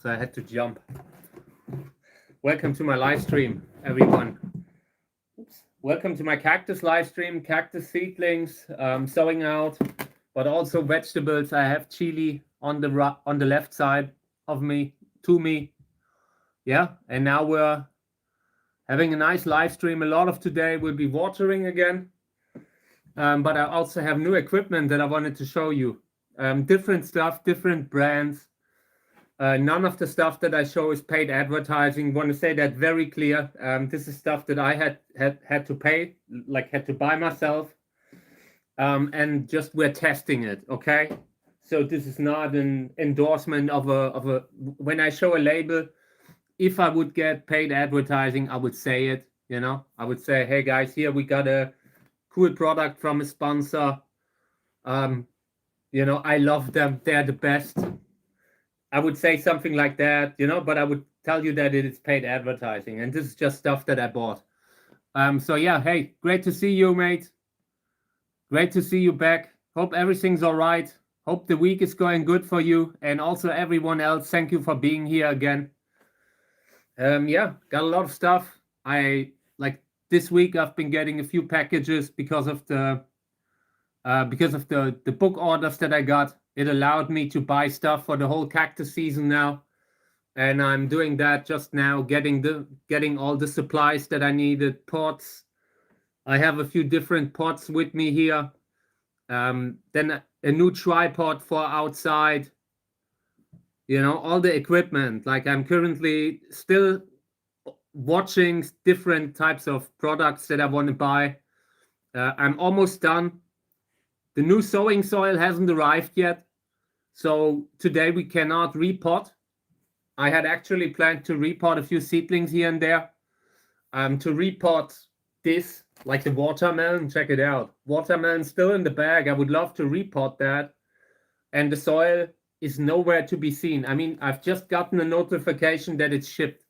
so I had to jump. Welcome to my live stream, everyone. Oops. Welcome to my cactus live stream, cactus seedlings, sowing out, but also vegetables. I have chili on the left side of me, to me. Yeah, and now we're having a nice live stream. A lot of today will be watering again, but I also have new equipment that I wanted to show you. Different stuff, different brands. None of the stuff that I show is paid advertising. Want to say that very clear. This is stuff that I had to pay, like had to buy myself, and just we're testing it. Okay, so this is not an endorsement of a. When I show a label, if I would get paid advertising, I would say it. You know, I would say, hey guys, here we got a cool product from a sponsor. You know, I love them. They're the best. I would say something like that, you know, but I would tell you that it is paid advertising, and this is just stuff that I bought. So yeah, hey, great to see you, mate. Great to see you back. Hope everything's all right. Hope the week is going good for you, and also everyone else. Thank you for being here again. Yeah, got a lot of stuff. I like this week. I've been getting a few packages because of the book orders that I got. It allowed me to buy stuff for the whole cactus season now, and I'm doing that just now, getting all the supplies that I needed. Pots. I have a few different pots with me here. Then a new tripod for outside. You know, all the equipment. Like I'm currently still watching different types of products that I want to buy. I'm almost done. The new sowing soil hasn't arrived yet. So today we cannot repot. I had actually planned to repot a few seedlings here and there. To repot this, like the watermelon, check it out. Watermelon still in the bag. I would love to repot that. And the soil is nowhere to be seen. I mean, I've just gotten a notification that it's shipped.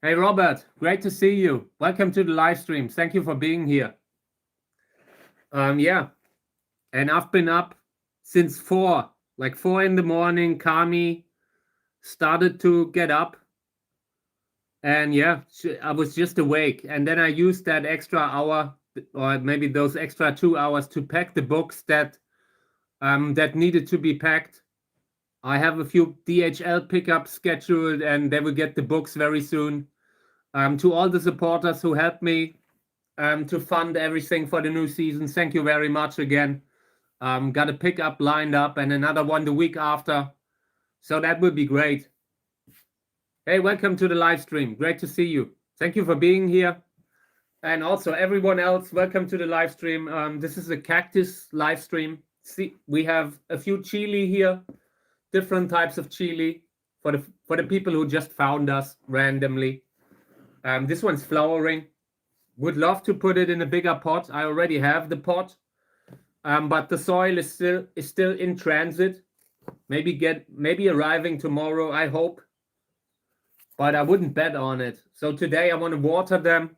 Hey, Robert, great to see you. Welcome to the live stream. Thank you for being here. Yeah, and I've been up since 4 in the morning. Kami started to get up, and yeah, I was just awake, and then I used that extra hour, or maybe those extra 2 hours, to pack the books that needed to be packed. I have a few DHL pickups scheduled, and they will get the books very soon. To all the supporters who helped me to fund everything for the new season, thank you very much again. Got a pickup lined up and another one the week after, so that would be great. Hey, welcome to the live stream. Great to see you. Thank you for being here, and also everyone else, welcome to the live stream. This is a cactus live stream. See, we have a few chili here, different types of chili for the people who just found us randomly. This one's flowering. Would love to put it in a bigger pot. I already have the pot, but the soil is still in transit. Maybe arriving tomorrow, I hope, but I wouldn't bet on it. So today I want to water them,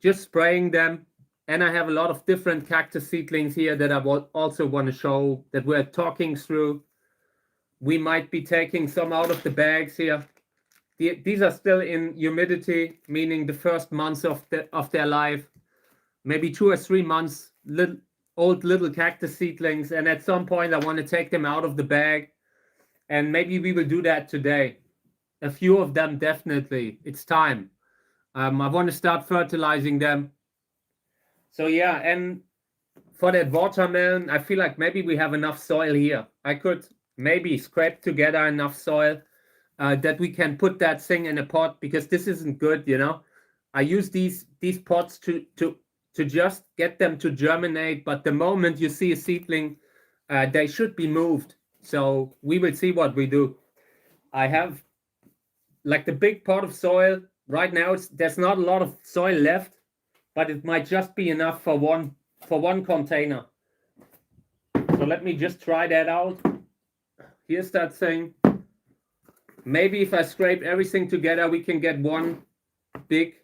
just spraying them, and I have a lot of different cactus seedlings here that I also want to show, that we're talking through. We might be taking some out of the bags here. These are still in humidity, meaning the first months of their life, maybe 2 or 3 months, old little cactus seedlings. And at some point, I want to take them out of the bag, and maybe we will do that today. A few of them, definitely. It's time. I want to start fertilizing them. So yeah, and for that watermelon, I feel like maybe we have enough soil here. I could maybe scrape together enough soil that we can put that thing in a pot, because this isn't good, you know. I use these pots to just get them to germinate, but the moment you see a seedling, they should be moved. So we will see what we do. I have like the big pot of soil right now. There's not a lot of soil left, but it might just be enough for one container. So let me just try that out. Here's that thing. Maybe if I scrape everything together, we can get one big.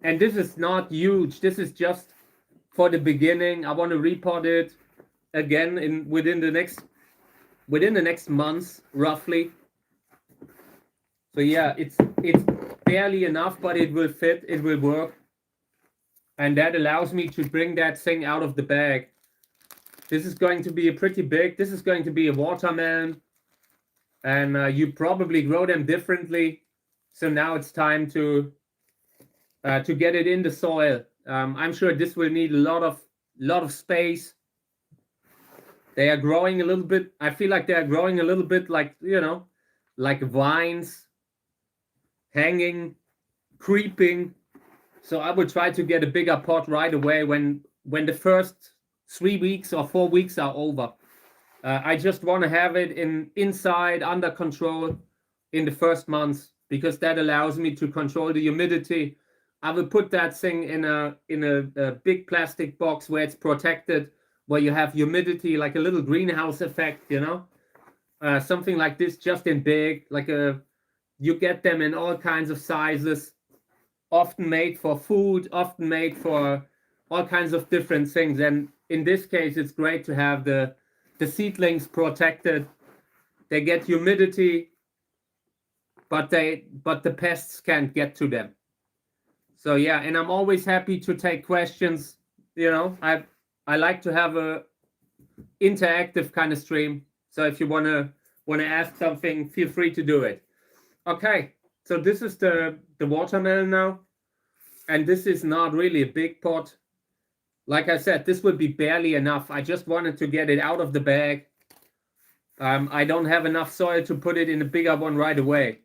And this is not huge. This is just for the beginning. I want to repot it again within the next months, roughly. So yeah, it's barely enough, but it will fit, it will work. And that allows me to bring that thing out of the bag. This is going to be a pretty big, this is going to be a watermelon. And you probably grow them differently. So now it's time to get it in the soil. I'm sure this will need a lot of space. They are growing a little bit. I feel like they are growing a little bit like, you know, like vines, hanging, creeping. So I will try to get a bigger pot right away when the first 3 weeks or 4 weeks are over. I just want to have it inside under control in the first months, because that allows me to control the humidity. I will put that thing in a big plastic box where it's protected, where you have humidity, like a little greenhouse effect, you know, something like this, just in big, like you get them in all kinds of sizes, often made for food, often made for all kinds of different things. And in this case, it's great to have the seedlings protected. They get humidity, but the pests can't get to them. So yeah, and I'm always happy to take questions. You know, I like to have a interactive kind of stream. So if you wanna ask something, feel free to do it. Okay, so this is the watermelon now, and this is not really a big pot. Like I said, this would be barely enough. I just wanted to get it out of the bag. I don't have enough soil to put it in a bigger one right away.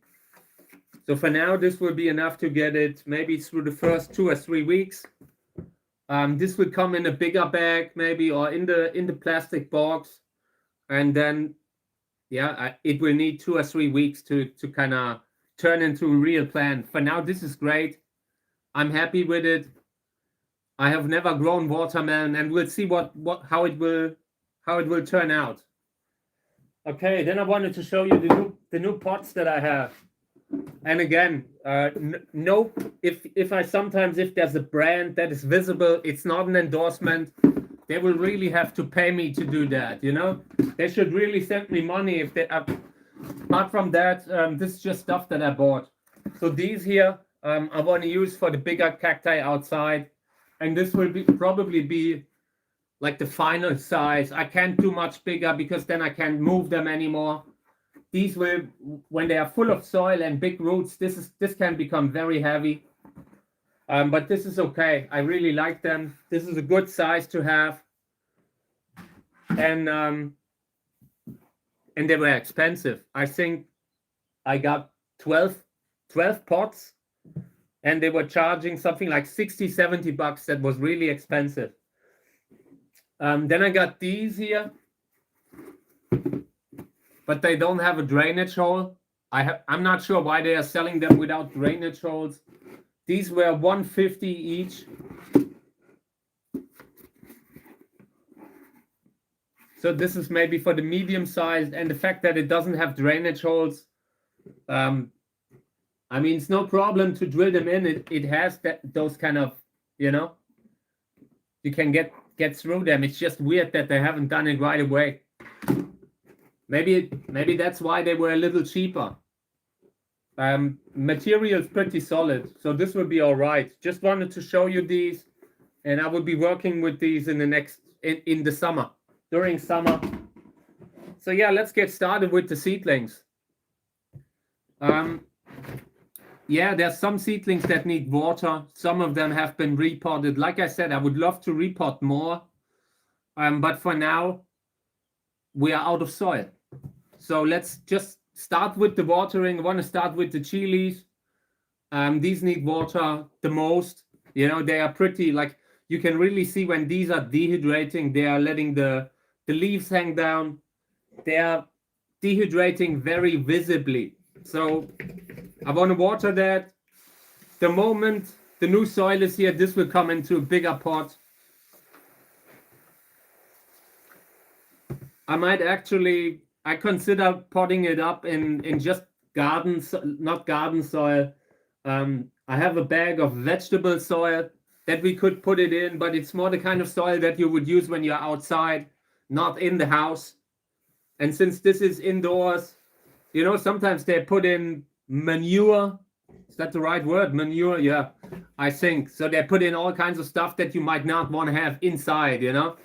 So for now, this will be enough to get it maybe through the first 2 or 3 weeks. This would come in a bigger bag maybe, or in the plastic box. And then, yeah, it will need 2 or 3 weeks to kind of turn into a real plant. For now, this is great. I'm happy with it. I have never grown watermelon, and we'll see how it will turn out. Okay, then I wanted to show you the new pots that I have. And again, no, if there's a brand that is visible, it's not an endorsement. They will really have to pay me to do that, you know. They should really send me money if they. Apart from that, this is just stuff that I bought. So these here, I want to use for the bigger cacti outside. And this will probably be like the final size. I can't do much bigger because then I can't move them anymore. These will, when they are full of soil and big roots, this can become very heavy. But this is okay. I really like them. This is a good size to have. And they were expensive. I think I got 12 pots. And they were charging something like $60-70. That was really expensive. Then I got these here, but they don't have a drainage hole. I'm not sure why they are selling them without drainage holes. These were $150 each. So this is maybe for the medium sized, and the fact that it doesn't have drainage holes. I mean, it's no problem to drill them in. It has those kind of, you know, you can get through them. It's just weird that they haven't done it right away. Maybe that's why they were a little cheaper. Material is pretty solid, so this will be all right. Just wanted to show you these, and I will be working with these in the summer, during summer. So yeah, let's get started with the seedlings. Yeah, there's some seedlings that need water. Some of them have been repotted. Like I said, I would love to repot more. But for now, we are out of soil. So let's just start with the watering. I want to start with the chilies. These need water the most. You know, they are pretty, like, you can really see when these are dehydrating, they are letting the leaves hang down. They are dehydrating very visibly. So I want to water that. The moment the new soil is here, this will come into a bigger pot. I consider potting it up in just not garden soil. I have a bag of vegetable soil that we could put it in, but it's more the kind of soil that you would use when you're outside, not in the house. And since this is indoors, you know, sometimes they put in manure. Is that the right word? Manure, yeah, I think. So they put in all kinds of stuff that you might not want to have inside, you know.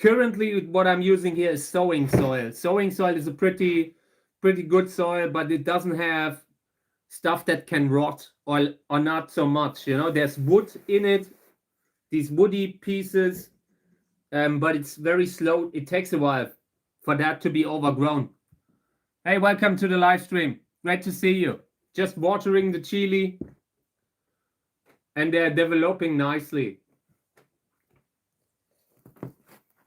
Currently, what I'm using here is sowing soil. Sowing soil is a pretty good soil, but it doesn't have stuff that can rot or not so much, you know. There's wood in it, these woody pieces, but it's very slow. It takes a while for that to be overgrown. Hey, welcome to the live stream. Great to see you. Just watering the chili, and they're developing nicely.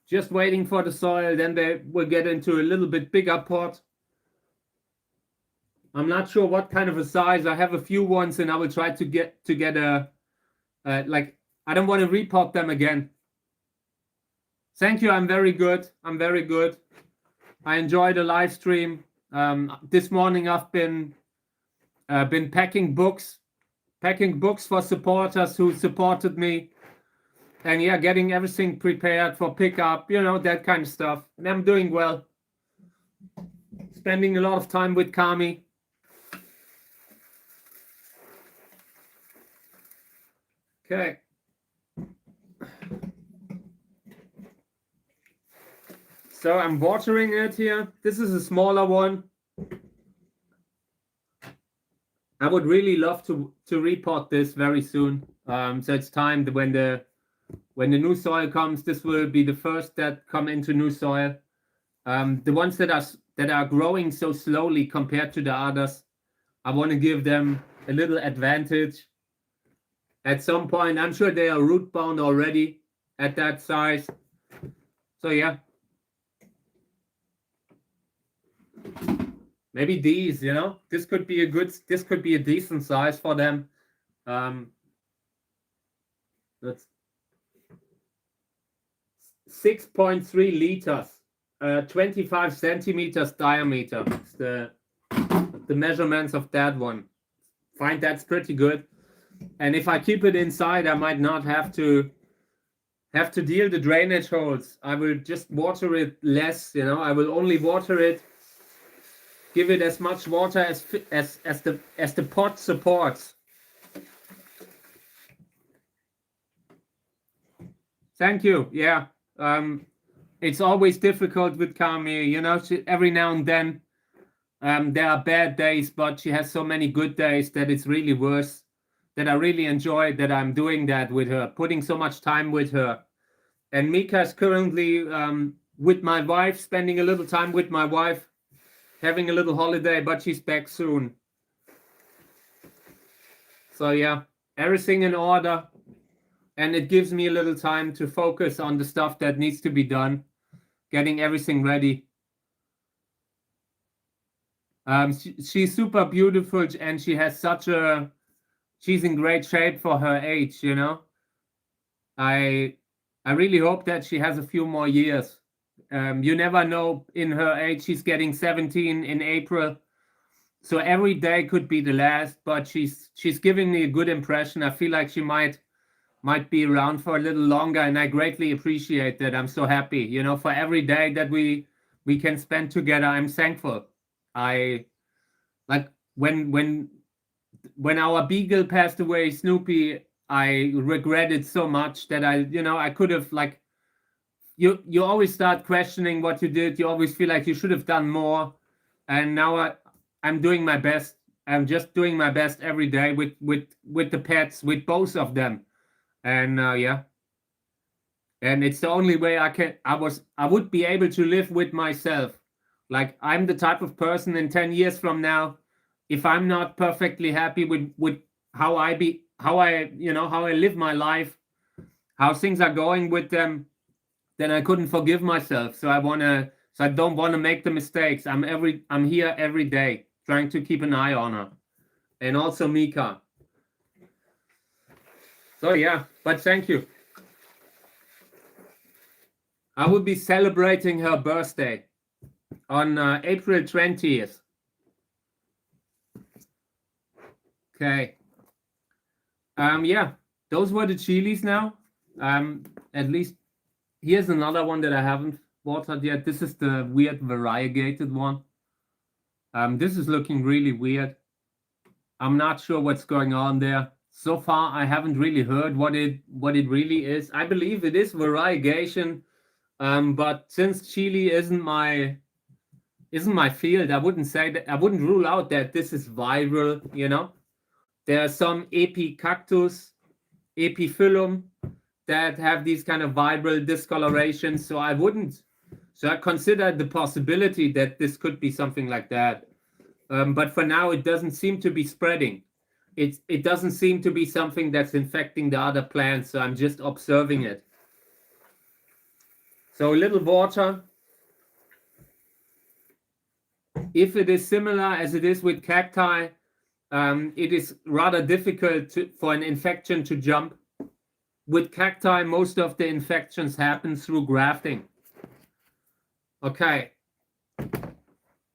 Just waiting for the soil, then they will get into a little bit bigger pot. I'm not sure what kind of a size. I have a few ones, and I will try to get a like, I don't want to repot them again. Thank you. I'm very good. I enjoy the live stream. This morning I've been packing books for supporters who supported me, and yeah, getting everything prepared for pickup, you know, that kind of stuff. And I'm doing well. Spending a lot of time with Kami. Okay. So I'm watering it here. This is a smaller one. I would really love to repot this very soon. So it's time that when the new soil comes, this will be the first that come into new soil. The ones that are growing so slowly compared to the others, I want to give them a little advantage. At some point, I'm sure they are root bound already at that size. So yeah. Maybe these, you know, this could be a decent size for them. That's 6.3 liters, 25 centimeters diameter. It's the measurements of that one. Find that's pretty good. And if I keep it inside, I might not have to deal the drainage holes. I will just water it less, you know. I will only water it, give it as much water as the pot supports. Thank you. Yeah. It's always difficult with Kami, you know. Every now and then there are bad days, but she has so many good days that it's really worse. That I really enjoy that I'm doing that with her, putting so much time with her. And Mika is currently with my wife, spending a little time with my wife, having a little holiday, but she's back soon. So yeah, everything in order. And it gives me a little time to focus on the stuff that needs to be done, getting everything ready. She's super beautiful, and she has she's in great shape for her age, you know. I really hope that she has a few more years. You never know in her age. She's getting 17 in April. So every day could be the last, but she's giving me a good impression. I feel like she might be around for a little longer, and I greatly appreciate that. I'm so happy, you know, for every day that we can spend together. I'm thankful. I like when our beagle passed away, Snoopy, I regretted so much that I could have, like, you always start questioning what you did. You always feel like you should have done more. And now I'm doing my best. I'm just doing my best every day with the pets, with both of them. And yeah. And it's the only way I would be able to live with myself. Like, I'm the type of person in 10 years from now, if I'm not perfectly happy with how I live my life, how things are going with them, then I couldn't forgive myself. So I don't want to make the mistakes. I'm here every day trying to keep an eye on her, and also Mika. So yeah, but thank you. I will be celebrating her birthday on April 20th. Okay. Yeah, those were the chilies now. At least here's another one that I haven't watered yet. This is the weird variegated one. This is looking really weird. I'm not sure what's going on there. So far, I haven't really heard what it really is. I believe it is variegation, but since chili isn't my field, I wouldn't say that. I wouldn't rule out that this is viral. You know, there are some Cactus, epiphyllum that have these kind of viral discolorations. So I wouldn't. So I consider the possibility that this could be something like that. But for now, it doesn't seem to be spreading. It doesn't seem to be something that's infecting the other plants. So I'm just observing it. So a little water. If it is similar as it is with cacti, it is rather difficult for an infection to jump. With cacti, most of the infections happen through grafting. Okay.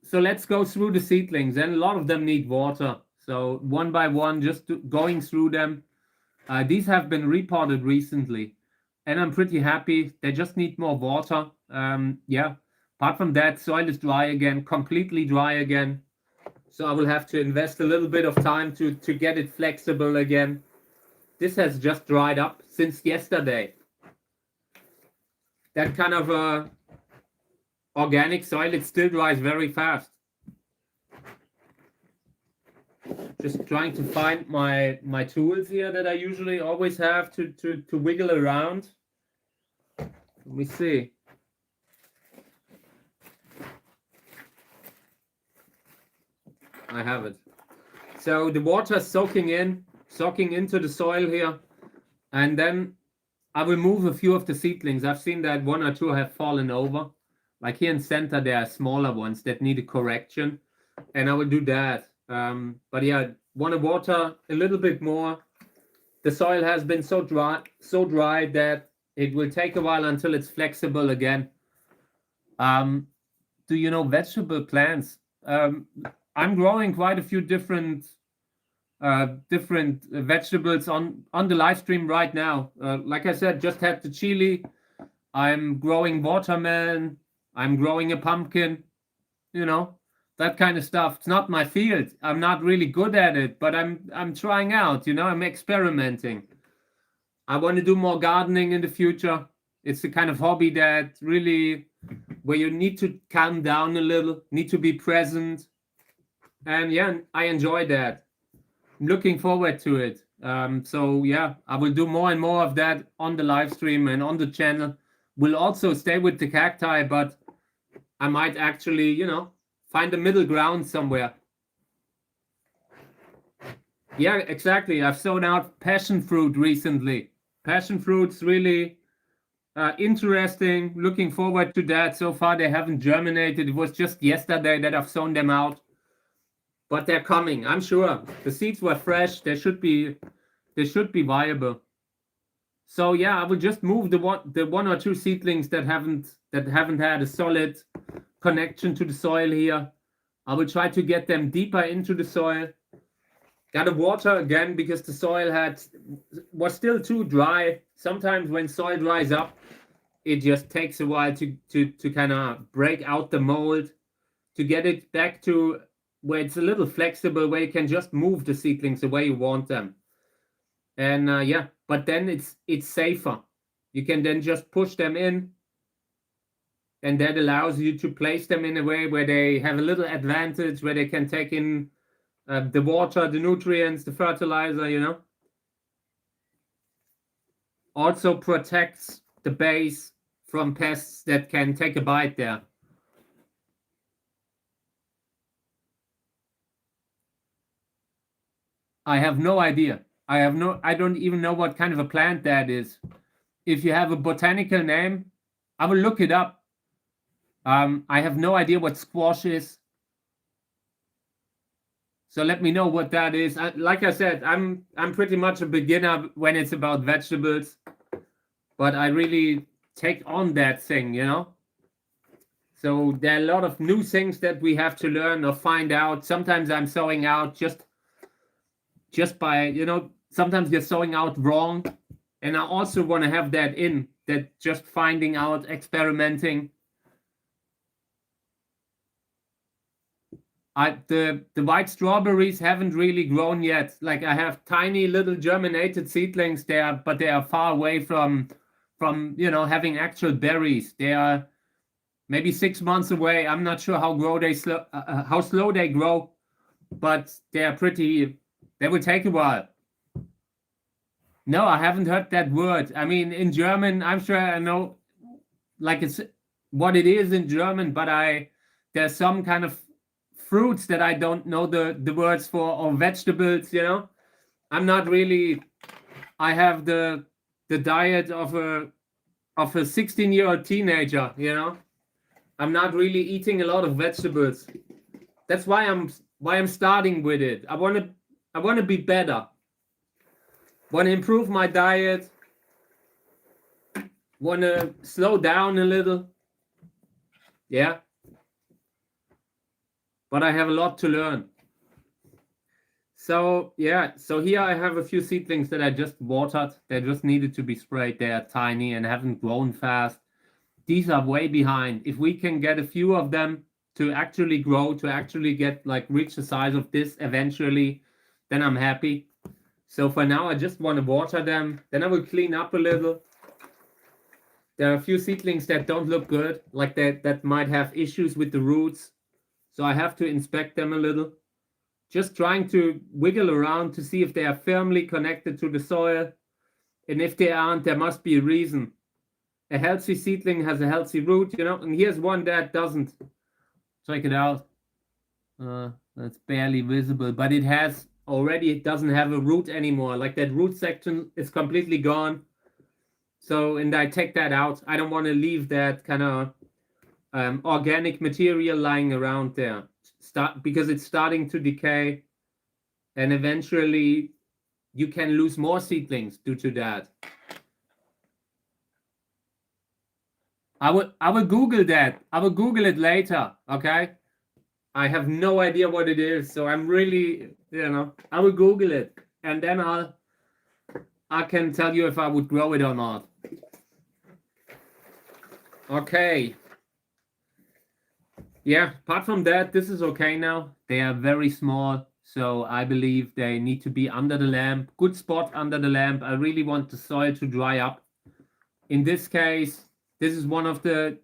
So let's go through the seedlings, and a lot of them need water. So one by one, just going through them. These have been repotted recently, and I'm pretty happy. They just need more water. Yeah. Apart from that, soil is dry again, completely dry again. So I will have to invest a little bit of time to get it flexible again. This has just dried up since yesterday. That kind of organic soil, it still dries very fast. Just trying to find my tools here that I usually always have to wiggle around. Let me see. I have it. So the water is soaking into the soil here, and then I will move a few of the seedlings. I've seen that one or two have fallen over. Like here in center, there are smaller ones that need a correction, and I will do that. But yeah, want to water a little bit more. The soil has been so dry that it will take a while until it's flexible again. Do you know vegetable plants? I'm growing quite a few different vegetables on the live stream right now. Like I said, just had the chili. I'm growing watermelon. I'm growing a pumpkin. You know, that kind of stuff. It's not my field. I'm not really good at it, but I'm trying out. You know, I'm experimenting. I want to do more gardening in the future. It's the kind of hobby that really, where you need to calm down a little, need to be present. And yeah, I enjoy that. I'm looking forward to it. So yeah, I will do more and more of that on the live stream and on the channel. We'll also stay with the cacti, but I might actually, you know, find a middle ground somewhere. Yeah, exactly. I've sown out passion fruit recently. Passion fruit's really interesting. Looking forward to that. So far, they haven't germinated. It was just yesterday that I've sown them out. But they're coming, I'm sure. The seeds were fresh. They should be viable. So yeah, I will just move the one or two seedlings that haven't had a solid connection to the soil here. I will try to get them deeper into the soil. Gotta water again because the soil was still too dry. Sometimes when soil dries up, it just takes a while to kind of break out the mold, to get it back to where it's a little flexible, where you can just move the seedlings the way you want them. And yeah, but then it's safer. You can then just push them in, and that allows you to place them in a way where they have a little advantage, where they can take in the water, the nutrients, the fertilizer, you know. Also protects the base from pests that can take a bite there. I have no idea. I don't even know what kind of a plant that is. If you have a botanical name, I will look it up. I have no idea what squash is. So let me know what that is. Like I said, I'm pretty much a beginner when it's about vegetables, but I really take on that thing, you know. So there are a lot of new things that we have to learn or find out. Sometimes I'm sowing out just by, you know, sometimes you're sowing out wrong. And I also want to have that just finding out, experimenting. The white strawberries haven't really grown yet. Like I have tiny little germinated seedlings there, but they are far away from having actual berries. They are maybe 6 months away. I'm not sure how slow they grow, but they are pretty. They will take a while. No, I haven't heard that word. I mean, in German, I'm sure I know, like it's what it is in German, but there's some kind of fruits that I don't know the words for, or vegetables. I'm not really. I have the diet of a 16-year-old teenager. I'm not really eating a lot of vegetables. That's why I'm starting with it. I want to be better. Want to improve my diet. Want to slow down a little. Yeah. But I have a lot to learn. So yeah, so here I have a few seedlings that I just watered. They just needed to be sprayed. They are tiny and haven't grown fast. These are way behind. If we can get a few of them to actually grow, to actually get reach the size of this eventually, then I'm happy. So for now, I just want to water them. Then I will clean up a little. There are a few seedlings that don't look good, like that might have issues with the roots. So I have to inspect them a little. Just trying to wiggle around to see if they are firmly connected to the soil. And if they aren't, there must be a reason. A healthy seedling has a healthy root, and here's one that doesn't. Check it out. That's barely visible, but it doesn't have a root anymore. Like that root section is completely gone. So, and I take that out. I don't want to leave that kind of organic material lying around there. Because it's starting to decay, and eventually you can lose more seedlings due to that. I will Google that. I will Google it later. Okay. I have no idea what it is, so I'm really, I will Google it, and then I can tell you if I would grow it or not. Okay. Yeah, apart from that, this is okay now. They are very small, so I believe they need to be under the lamp. Good spot under the lamp. I really want the soil to dry up. In this case, this is one of the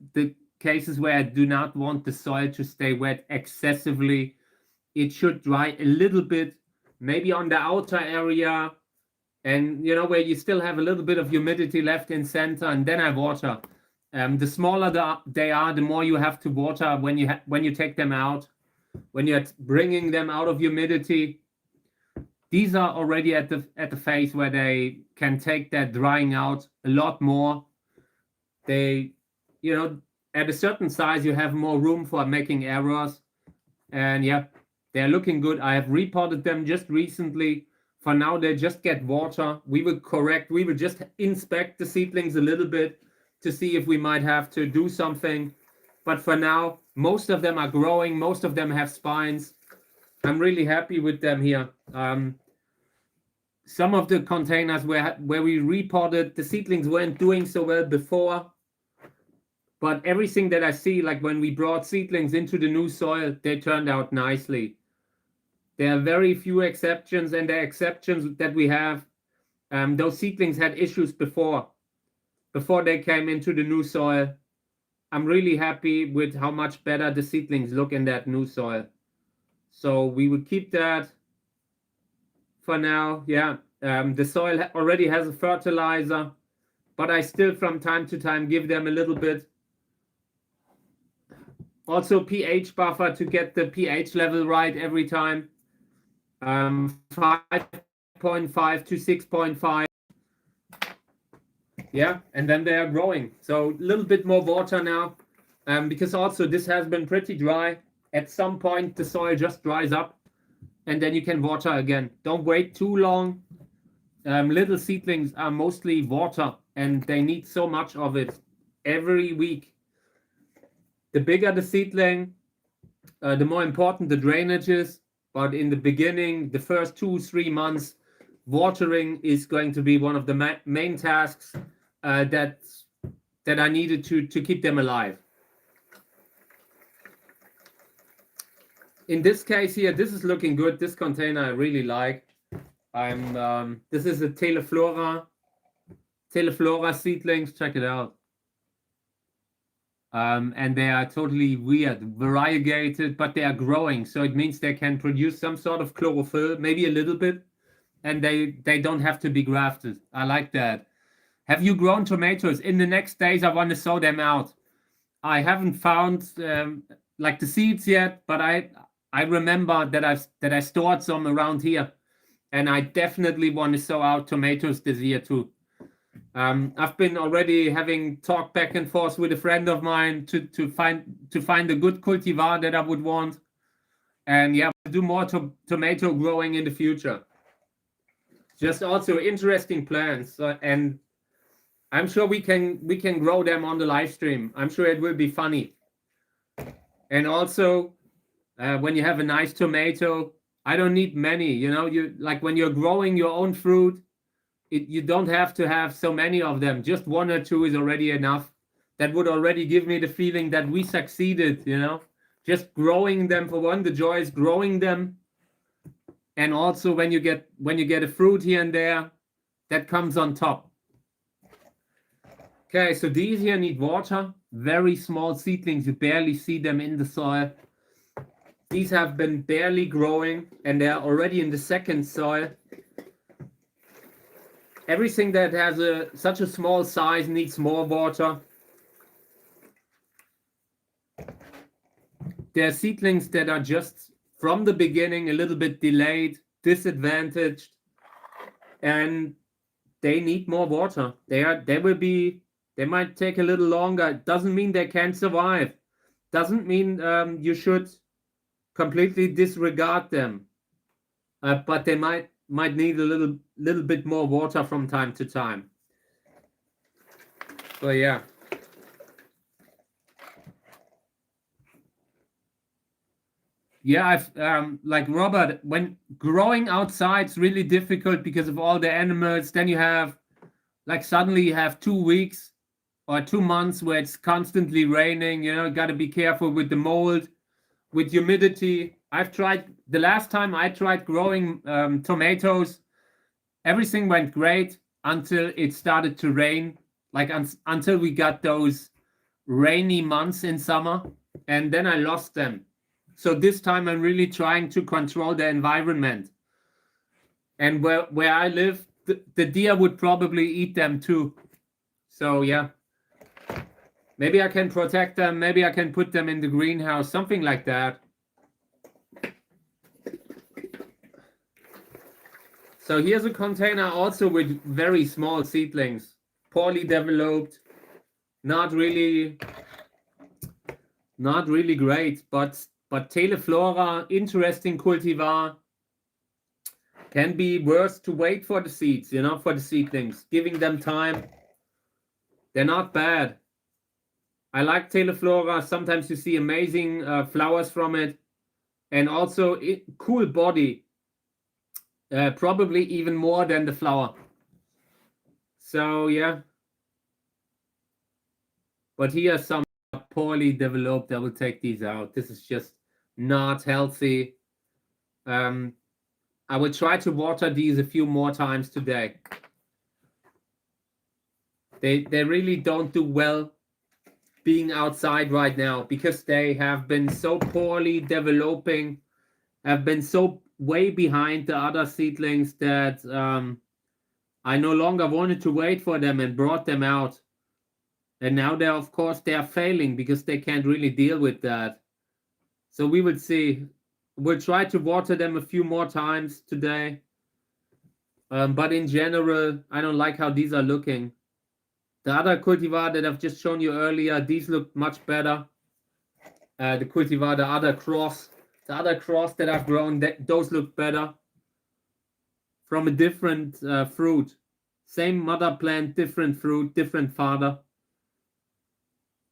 cases where I do not want the soil to stay wet excessively. It should dry a little bit, maybe on the outer area, and where you still have a little bit of humidity left in center, and then I water. The smaller they are, the more you have to water when you take them out, when you're bringing them out of humidity. These are already at the phase where they can take that drying out a lot more. They, at a certain size, you have more room for making errors. And yeah, they're looking good. I have repotted them just recently. For now, they just get water. We will just inspect the seedlings a little bit to see if we might have to do something. But for now, most of them are growing. Most of them have spines. I'm really happy with them here. Some of the containers where we repotted, the seedlings weren't doing so well before. But everything that I see, like when we brought seedlings into the new soil, they turned out nicely. There are very few exceptions, and the exceptions that we have, those seedlings had issues before they came into the new soil. I'm really happy with how much better the seedlings look in that new soil. So we would keep that for now. Yeah, the soil already has a fertilizer, but I still from time to time give them a little bit. Also pH buffer to get the pH level right every time. 5.5 to 6.5. Yeah, and then they are growing. So a little bit more water now, because also this has been pretty dry. At some point, the soil just dries up, and then you can water again. Don't wait too long. Little seedlings are mostly water, and they need so much of it every week. The bigger the seedling, the more important the drainage is. But in the beginning, the first 2-3 months, watering is going to be one of the main tasks that I needed to keep them alive. in this case here, this is looking good. This container I really like. This is a Teleflora seedlings. Check it out. And they are totally weird, variegated, but they are growing. So it means they can produce some sort of chlorophyll, maybe a little bit, and they don't have to be grafted. I like that. Have you grown tomatoes? In the next days, I want to sow them out. I haven't found like the seeds yet, but I remember that I stored some around here, and I definitely want to sow out tomatoes this year too. I've been already having talk back and forth with a friend of mine to find a good cultivar that I would want, and yeah, do more tomato growing in the future. Just also interesting plants, and I'm sure we can grow them on the live stream. I'm sure it will be funny. And also, when you have a nice tomato, I don't need many. You know, you like when you're growing your own fruit. You don't have to have so many of them. Just one or two is already enough. That would already give me the feeling that we succeeded, you know. Just growing them, for one, the joy is growing them. And also when you get a fruit here and there, that comes on top. Okay, so these here need water. Very small seedlings, you barely see them in the soil. These have been barely growing and they're already in the second soil. Everything that has such a small size needs more water. There are seedlings that are just from the beginning a little bit delayed, disadvantaged, and they need more water. They might take a little longer. It doesn't mean they can't survive. Doesn't mean you should completely disregard them. But they might need a little bit more water from time to time. So yeah. Yeah, I've like Robert, when growing outside is really difficult because of all the animals. Then you have like suddenly you have 2 weeks or 2 months where it's constantly raining. You know, you got to be careful with the mold, with humidity. The last time I tried growing tomatoes, everything went great until it started to rain, like until we got those rainy months in summer, and then I lost them. So this time I'm really trying to control the environment. And where I live, the deer would probably eat them too. So yeah, maybe I can protect them. Maybe I can put them in the greenhouse, something like that. So here's a container also with very small seedlings, poorly developed, not really great, but Teleflora, interesting cultivar. Can be worth to wait for the seeds, you know, for the seedlings, giving them time. They're not bad. I like Teleflora. Sometimes you see amazing flowers from it, and also cool body. Probably even more than the flower. So yeah. But here are some poorly developed. I will take these out. This is just not healthy. I will try to water these a few more times today. They really don't do well being outside right now because they have been so poorly developing, have been so way behind the other seedlings that I no longer wanted to wait for them and brought them out. And now they are failing because they can't really deal with that. So we will see. We'll try to water them a few more times today. But in general, I don't like how these are looking. The other cultivar that I've just shown you earlier, these look much better. The cultivar, the other cross that I've grown, those look better. From a different fruit. Same mother plant, different fruit, different father.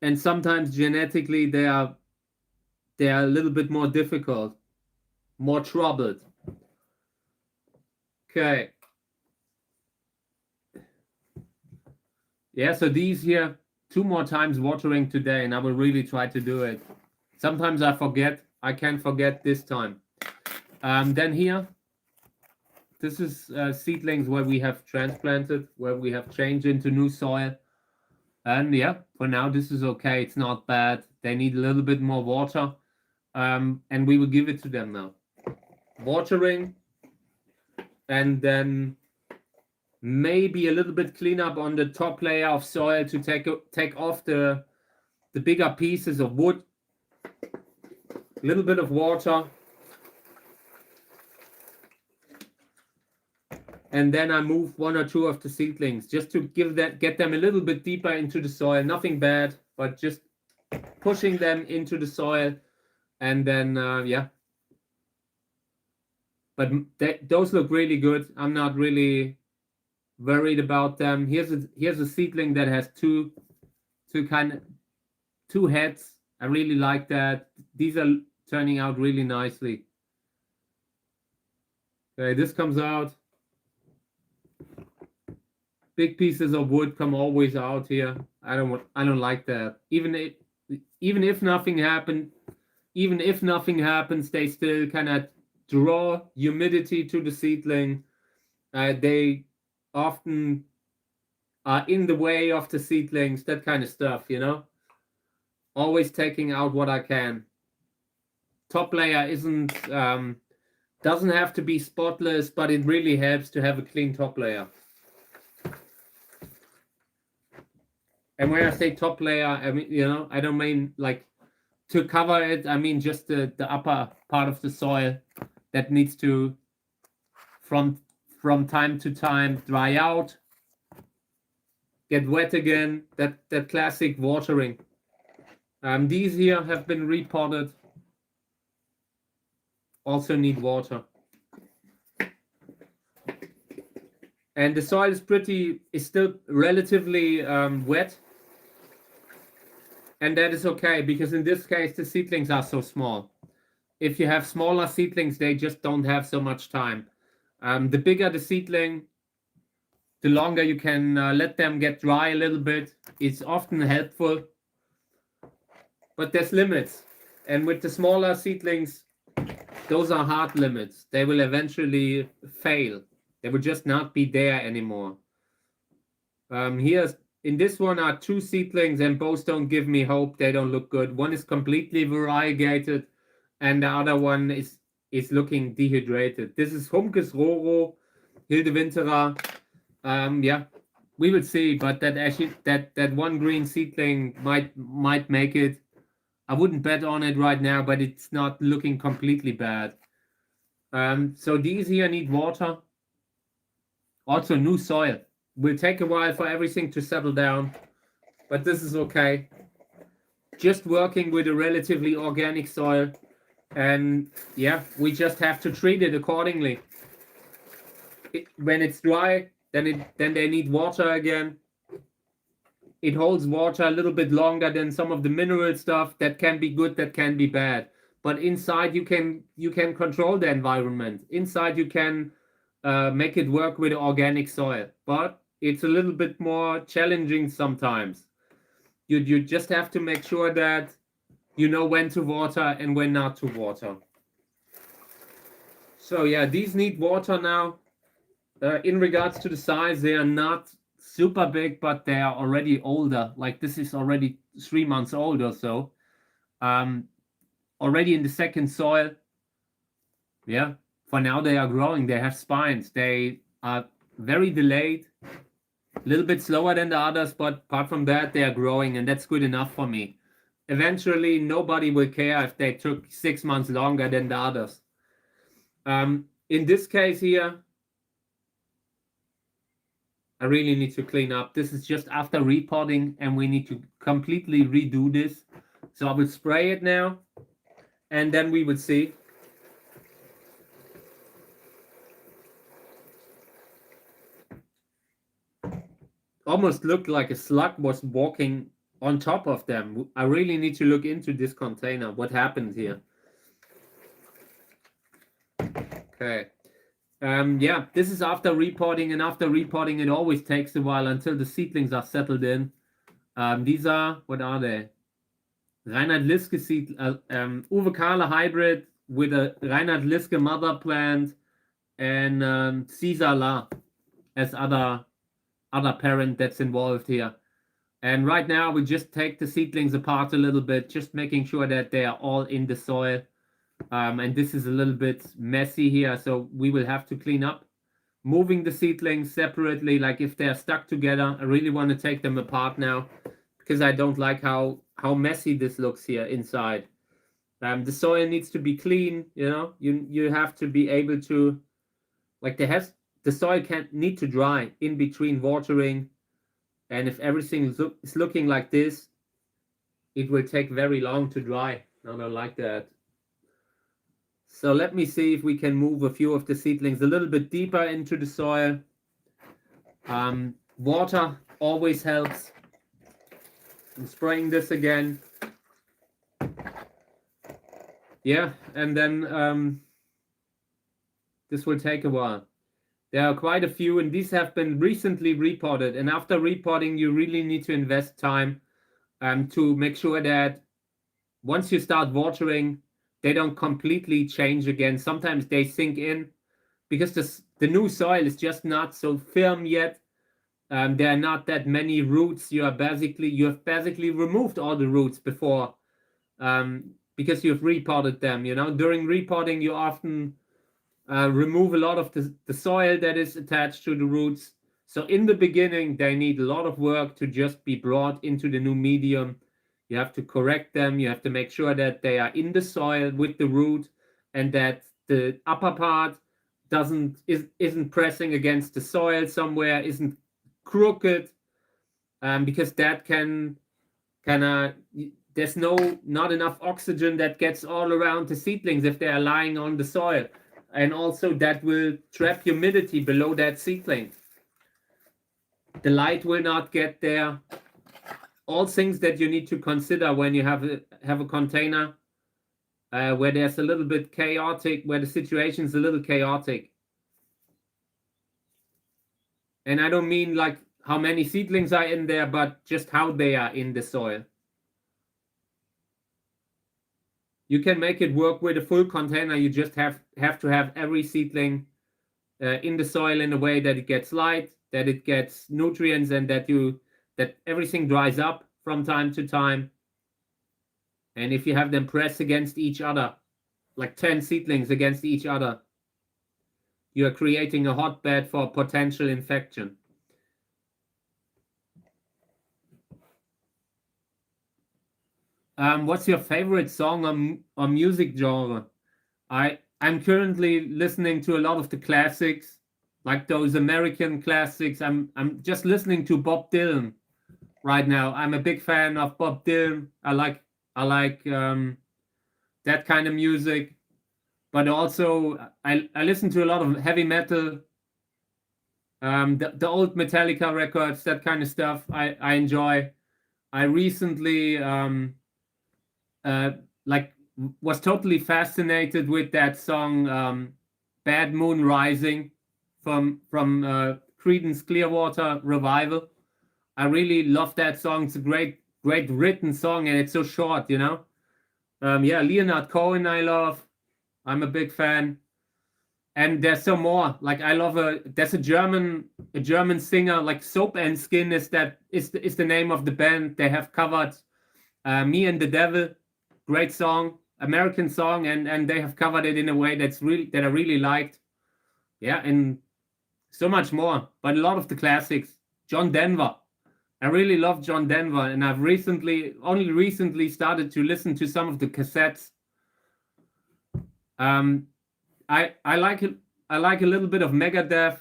And sometimes genetically they are a little bit more difficult, more troubled. Okay. Yeah, so these here, 2 more times watering today, and I will really try to do it. Sometimes I forget, I can't forget this time. Then here, this is seedlings where we have transplanted, where we have changed into new soil. And yeah, for now, this is okay. It's not bad. They need a little bit more water. And we will give it to them now. Watering. And then maybe a little bit cleanup on the top layer of soil to take off the bigger pieces of wood. A little bit of water. And then I move 1 or 2 of the seedlings just to get them a little bit deeper into the soil. Nothing bad, but just pushing them into the soil. And then, yeah. But those look really good. I'm not really worried about them. Here's a seedling that has two heads. I really like that. These are turning out really nicely. Okay, this comes out. Big pieces of wood come always out here. I don't like that. Even if nothing happens, they still kind of draw humidity to the seedling. They often are in the way of the seedlings, that kind of stuff, you know. Always taking out what I can. Top layer doesn't have to be spotless, but it really helps to have a clean top layer. And when I say top layer, I mean, you know, I don't mean like to cover it. I mean just the upper part of the soil that needs to, from time to time, dry out, get wet again. That classic watering. These here have been repotted. Also need water. And the soil is still relatively wet. And that is okay, because in this case, the seedlings are so small. If you have smaller seedlings, they just don't have so much time. The bigger the seedling, the longer you can let them get dry a little bit. It's often helpful. But there's limits. And with the smaller seedlings, those are hard limits. They will eventually fail. They will just not be there anymore. In this one are 2 seedlings, and both don't give me hope. They don't look good. One is completely variegated, and the other one is looking dehydrated. This is Humkes Roro, Hildewinterer. Yeah, we will see. But that one green seedling might make it. I wouldn't bet on it right now, but it's not looking completely bad. So these here need water. Also new soil. Will take a while for everything to settle down, but this is okay. Just working with a relatively organic soil, and yeah, we just have to treat it accordingly. When it's dry, then they need water again. It holds water a little bit longer than some of the mineral stuff. That can be good, that can be bad. But inside you can control the environment. Inside you can make it work with organic soil, but it's a little bit more challenging sometimes. You just have to make sure that you know when to water and when not to water. So yeah, these need water now. In regards to the size, they are not super big, but they are already older. Like this is already 3 months old or so. Already in the second soil. Yeah, for now they are growing. They have spines. They are very delayed. A little bit slower than the others, but apart from that, they are growing, and that's good enough for me. Eventually, nobody will care if they took 6 months longer than the others. In this case here, I really need to clean up. This is just after repotting, and we need to completely redo this. So I will spray it now, and then we will see. Almost looked like a slug was walking on top of them. I really need to look into this container. What happened here? Okay. Yeah, this is after repotting, and after repotting, it always takes a while until the seedlings are settled in. These are, what are they? Reinhard Liske seed, Uwe Kahle hybrid with a Reinhard Liske mother plant and Caesar La as other parent that's involved here. And right now we just take the seedlings apart a little bit, just making sure that they are all in the soil. And this is a little bit messy here, so we will have to clean up. Moving the seedlings separately, like if they're stuck together, I really want to take them apart now because I don't like how messy this looks here inside. The soil needs to be clean, you know. You have to be able to, like, the soil can't need to dry in between watering, and if everything is looking like this, it will take very long to dry. I don't like that. So let me see if we can move a few of the seedlings a little bit deeper into the soil. Water always helps. I'm spraying this again. Yeah, and then this will take a while. There are quite a few, and these have been recently repotted. And after repotting, you really need to invest time to make sure that once you start watering, they don't completely change again. Sometimes they sink in because the new soil is just not so firm yet. There are not that many roots. You have basically removed all the roots before because you've repotted them. You know, during repotting, you often remove a lot of the soil that is attached to the roots. So in the beginning, they need a lot of work to just be brought into the new medium. You have to correct them. You have to make sure that they are in the soil with the root and that the upper part isn't pressing against the soil somewhere, isn't crooked, because that can there's not enough oxygen that gets all around the seedlings if they are lying on the soil. And also that will trap humidity below that seedling. The light will not get there. All things that you need to consider when you have a container where there's a little bit chaotic, where the situation is a little chaotic. And I don't mean like how many seedlings are in there, but just how they are in the soil. You can make it work with a full container. You just have to have every seedling in the soil in a way that it gets light, that it gets nutrients, and that everything dries up from time to time. And if you have them press against each other, like 10 seedlings against each other, you are creating a hotbed for potential infection. What's your favorite song or music genre? I'm currently listening to a lot of the classics, like those American classics. I'm just listening to Bob Dylan right now. I'm a big fan of Bob Dylan. I like that kind of music, but also I listen to a lot of heavy metal. The old Metallica records, that kind of stuff. I enjoy. I recently was totally fascinated with that song Bad Moon Rising from Creedence Clearwater Revival. I really love that song. It's a great written song, and it's so short, you know. Yeah, Leonard Cohen I love. I'm a big fan. And there's some more. Like I love there's a German singer, like Soap and Skin is the name of the band. They have covered Me and the Devil. Great song, American song, and they have covered it in a way that I really liked. Yeah, and so much more. But a lot of the classics. John Denver. I really love John Denver, and I've only recently started to listen to some of the cassettes. I like it. I like a little bit of Megadeth,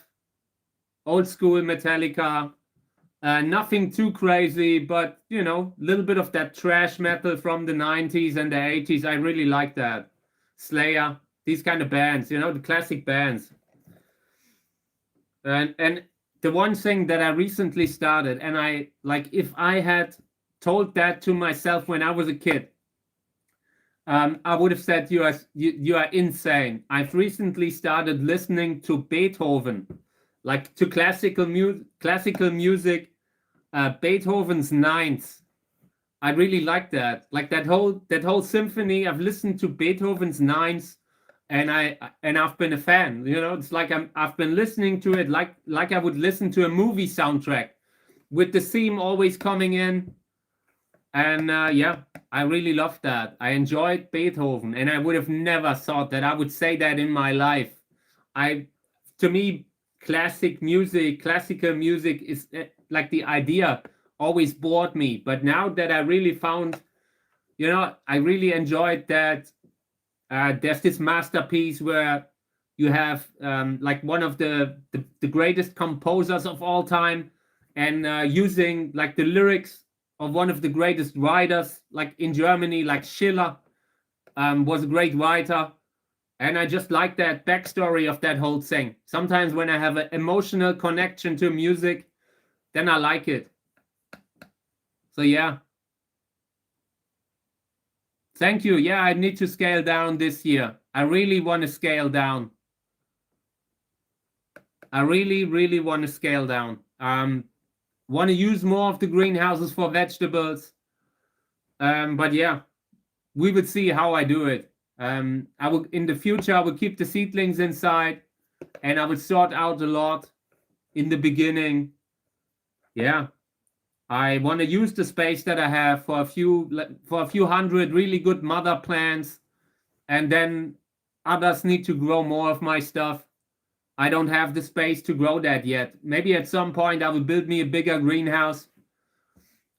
old school Metallica. Nothing too crazy, but you know, a little bit of that thrash metal from the 90s and the 80s. I really like that. Slayer, these kind of bands, you know, the classic bands. And the one thing that I recently started, and I like, if I had told that to myself when I was a kid, I would have said you are insane. I've recently started listening to Beethoven, like to classical music. Beethoven's Ninth. I really like that. Like that whole symphony. I've listened to Beethoven's Nines, and I've been a fan. You know, it's like I've been listening to it like I would listen to a movie soundtrack, with the theme always coming in. And yeah, I really loved that. I enjoyed Beethoven, and I would have never thought that I would say that in my life. I, to me, classical music is like the idea always bored me. But now that I really found, I really enjoyed that. There's this masterpiece where you have like one of the greatest composers of all time, and using like the lyrics of one of the greatest writers, like in Germany, like Schiller, was a great writer. And I just like that backstory of that whole thing. Sometimes when I have an emotional connection to music, then I like it. So yeah. Thank you. Yeah, I need to scale down this year. I really want to scale down. I really, really want to scale down. Want to use more of the greenhouses for vegetables. But yeah, we would see how I do it. I will, in the future, I will keep the seedlings inside, and I would sort out a lot in the beginning. Yeah, I want to use the space that I have for a few hundred really good mother plants, and then others need to grow more of my stuff. I don't have the space to grow that yet. Maybe at some point I will build me a bigger greenhouse.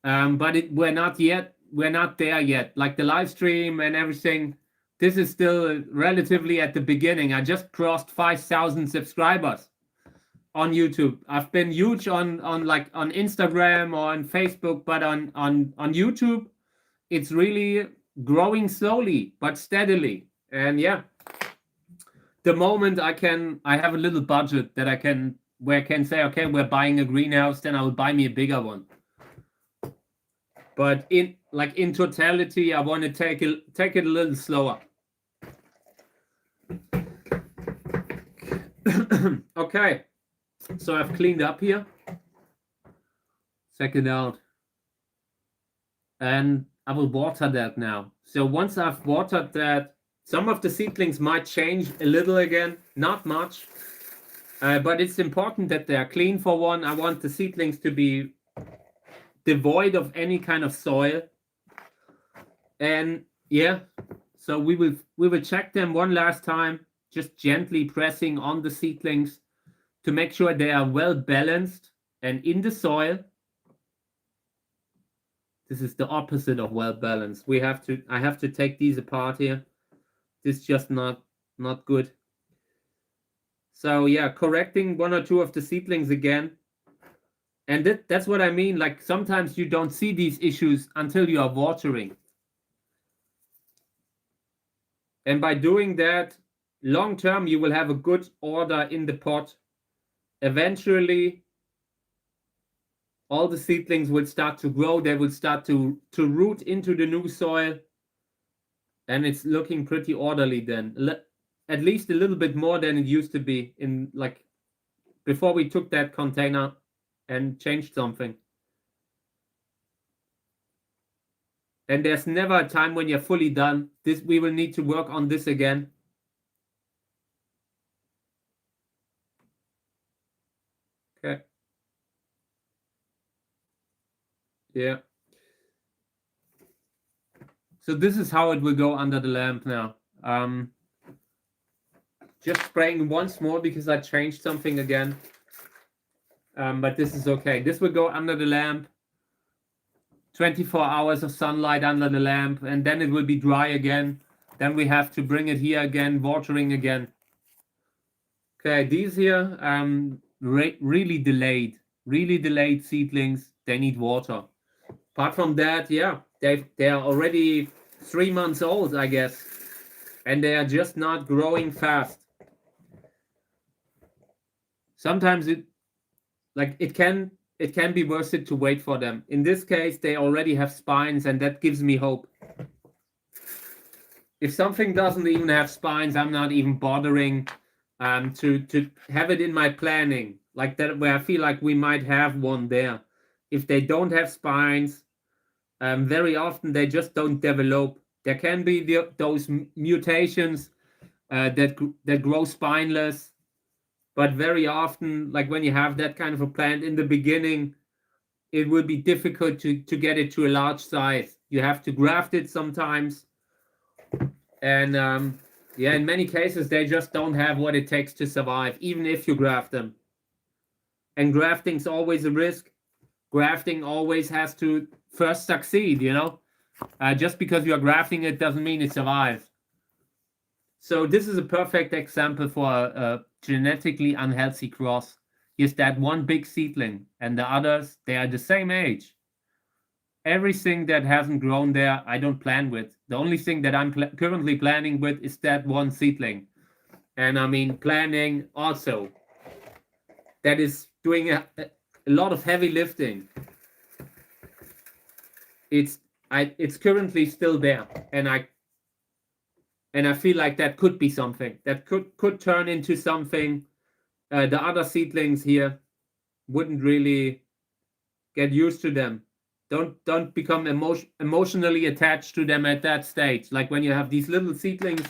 But we're not yet. We're not there yet. Like the live stream and everything, this is still relatively at the beginning. I just crossed 5,000 subscribers on YouTube. I've been huge on Instagram or on Facebook, but on YouTube, it's really growing slowly but steadily. And yeah, the moment I have a little budget that I can say, okay, we're buying a greenhouse, then I will buy me a bigger one. But in totality, I want to take it a little slower. Okay, so I've cleaned up here. Check it out. And I will water that now. So once I've watered that, some of the seedlings might change a little again, not much. But it's important that they are clean for one. I want the seedlings to be devoid of any kind of soil. And yeah, so we will check them one last time, just gently pressing on the seedlings to make sure they are well balanced and in the soil. This is the opposite of well balanced. I have to take these apart here. This is just not good. So yeah, correcting one or two of the seedlings again. And that's what I mean. Like sometimes you don't see these issues until you are watering. And by doing that, long term, you will have a good order in the pot. Eventually, all the seedlings will start to grow. They will start to root into the new soil. And it's looking pretty orderly then. At least a little bit more than it used to be in like before we took that container and changed something. And there's never a time when you're fully done. We will need to work on this again. Okay. Yeah. So this is how it will go under the lamp now. Just spraying once more because I changed something again. But this is okay. This will go under the lamp. 24 hours of sunlight under the lamp, and then it will be dry again. Then we have to bring it here again, watering again. Okay, these here, really delayed seedlings. They need water. Apart from that, yeah, they are already 3 months old, I guess, and they are just not growing fast. Sometimes it can be worth it to wait for them. In this case, they already have spines, and that gives me hope. If something doesn't even have spines, I'm not even bothering to have it in my planning like that, where I feel like we might have one there. If they don't have spines, very often they just don't develop. There can be those mutations that grow spineless, but very often, like when you have that kind of a plant in the beginning, it will be difficult to get it to a large size. You have to graft it sometimes, and yeah, in many cases they just don't have what it takes to survive, even if you graft them. And grafting's always a risk. Grafting always has to first succeed, you know. Just because you are grafting it doesn't mean it survives. So this is a perfect example for a genetically unhealthy cross. Here's that one big seedling, and the others, they are the same age. Everything that hasn't grown there, I don't plan with. The only thing that I'm currently planning with is that one seedling. And I mean, planning also. That is doing a lot of heavy lifting. It's currently still there, and I feel like that could be something that could turn into something. The other seedlings here wouldn't really get used to them. Don't become emotionally attached to them at that stage. Like when you have these little seedlings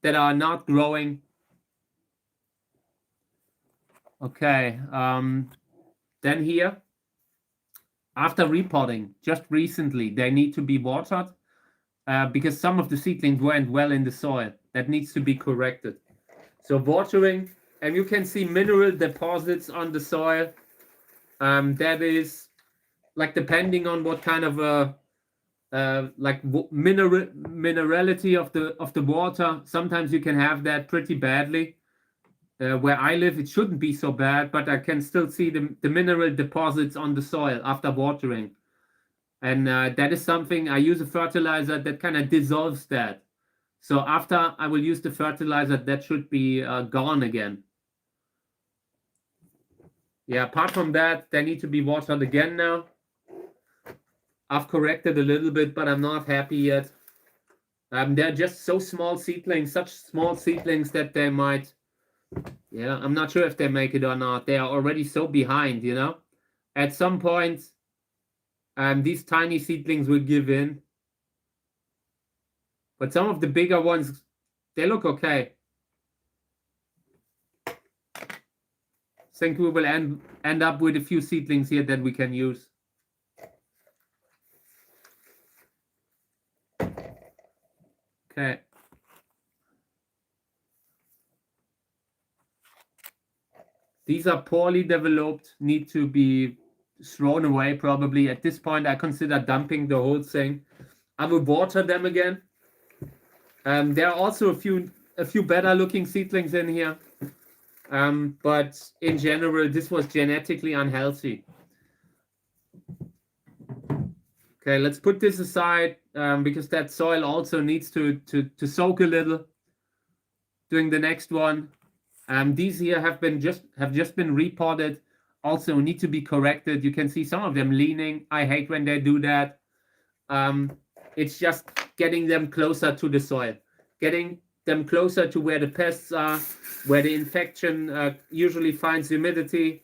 that are not growing. Okay. Then here, after repotting, just recently, they need to be watered because some of the seedlings weren't well in the soil. That needs to be corrected. So watering, and you can see mineral deposits on the soil. That is like depending on what kind of like minerality of the water. Sometimes you can have that pretty badly. Where I live, it shouldn't be so bad, but I can still see the mineral deposits on the soil after watering. And that is something I use a fertilizer that kind of dissolves that. So after I will use the fertilizer, that should be gone again. Yeah, apart from that, they need to be watered again now. I've corrected a little bit, but I'm not happy yet. They're just so small seedlings, such small seedlings that they might, yeah, I'm not sure if they make it or not. They are already so behind, you know. At some point, these tiny seedlings will give in. But some of the bigger ones, they look okay. I think we will end up with a few seedlings here that we can use. Okay. These are poorly developed, need to be thrown away probably. At this point, I consider dumping the whole thing. I will water them again. There are also a few better looking seedlings in here. But in general, this was genetically unhealthy. Okay, let's put this aside because that soil also needs to soak a little. Doing the next one. These here have just been repotted. Also need to be corrected. You can see some of them leaning. I hate when they do that. It's just getting them closer to the soil, getting them closer to where the pests are, where the infection usually finds humidity.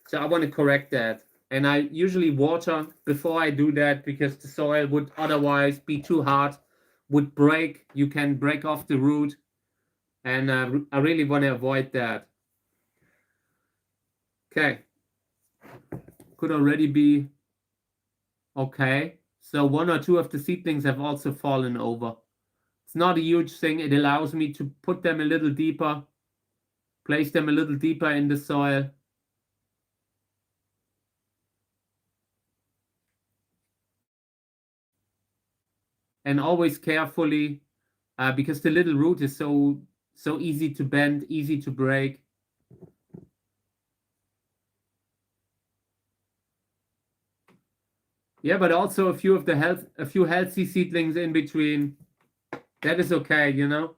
So I want to correct that. And I usually water before I do that because the soil would otherwise be too hard, would break. You can break off the root. And I really want to avoid that. Okay. Could already be okay. So one or two of the seedlings have also fallen over. It's not a huge thing. It allows me to put them a little deeper, place them a little deeper in the soil. And always carefully, because the little root is so easy to bend, easy to break. Yeah, but also a few healthy seedlings in between. That is okay, you know.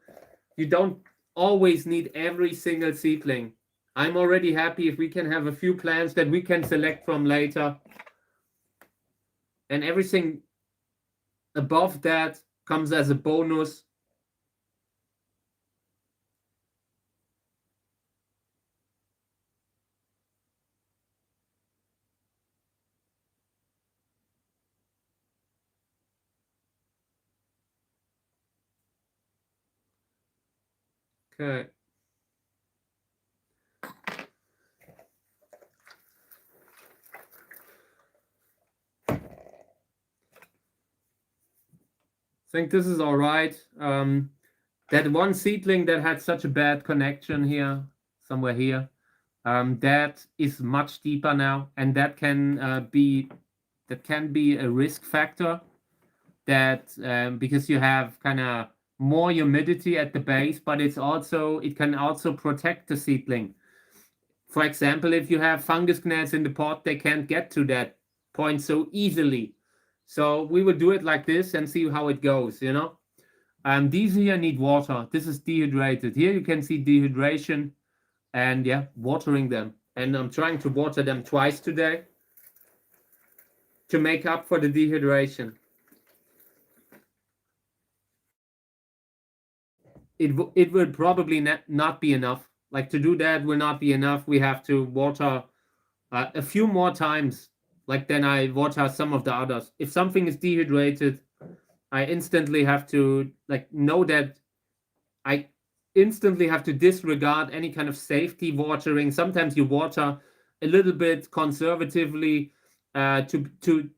You don't always need every single seedling. I'm already happy if we can have a few plants that we can select from later. And everything above that comes as a bonus. Okay. I think this is all right. That one seedling that had such a bad connection here, somewhere here, that is much deeper now, and that can be a risk factor. That because you have kind of more humidity at the base, but it can also protect the seedling. For example, if you have fungus gnats in the pot, they can't get to that point so easily. So we will do it like this and see how it goes, you know. These here need water. This is dehydrated. Here you can see dehydration and yeah, watering them. And I'm trying to water them twice today to make up for the dehydration. It will probably not be enough. Like to do that will not be enough. We have to water a few more times, like then I water some of the others. If something is dehydrated, I instantly have to know that I instantly have to disregard any kind of safety watering. Sometimes you water a little bit conservatively to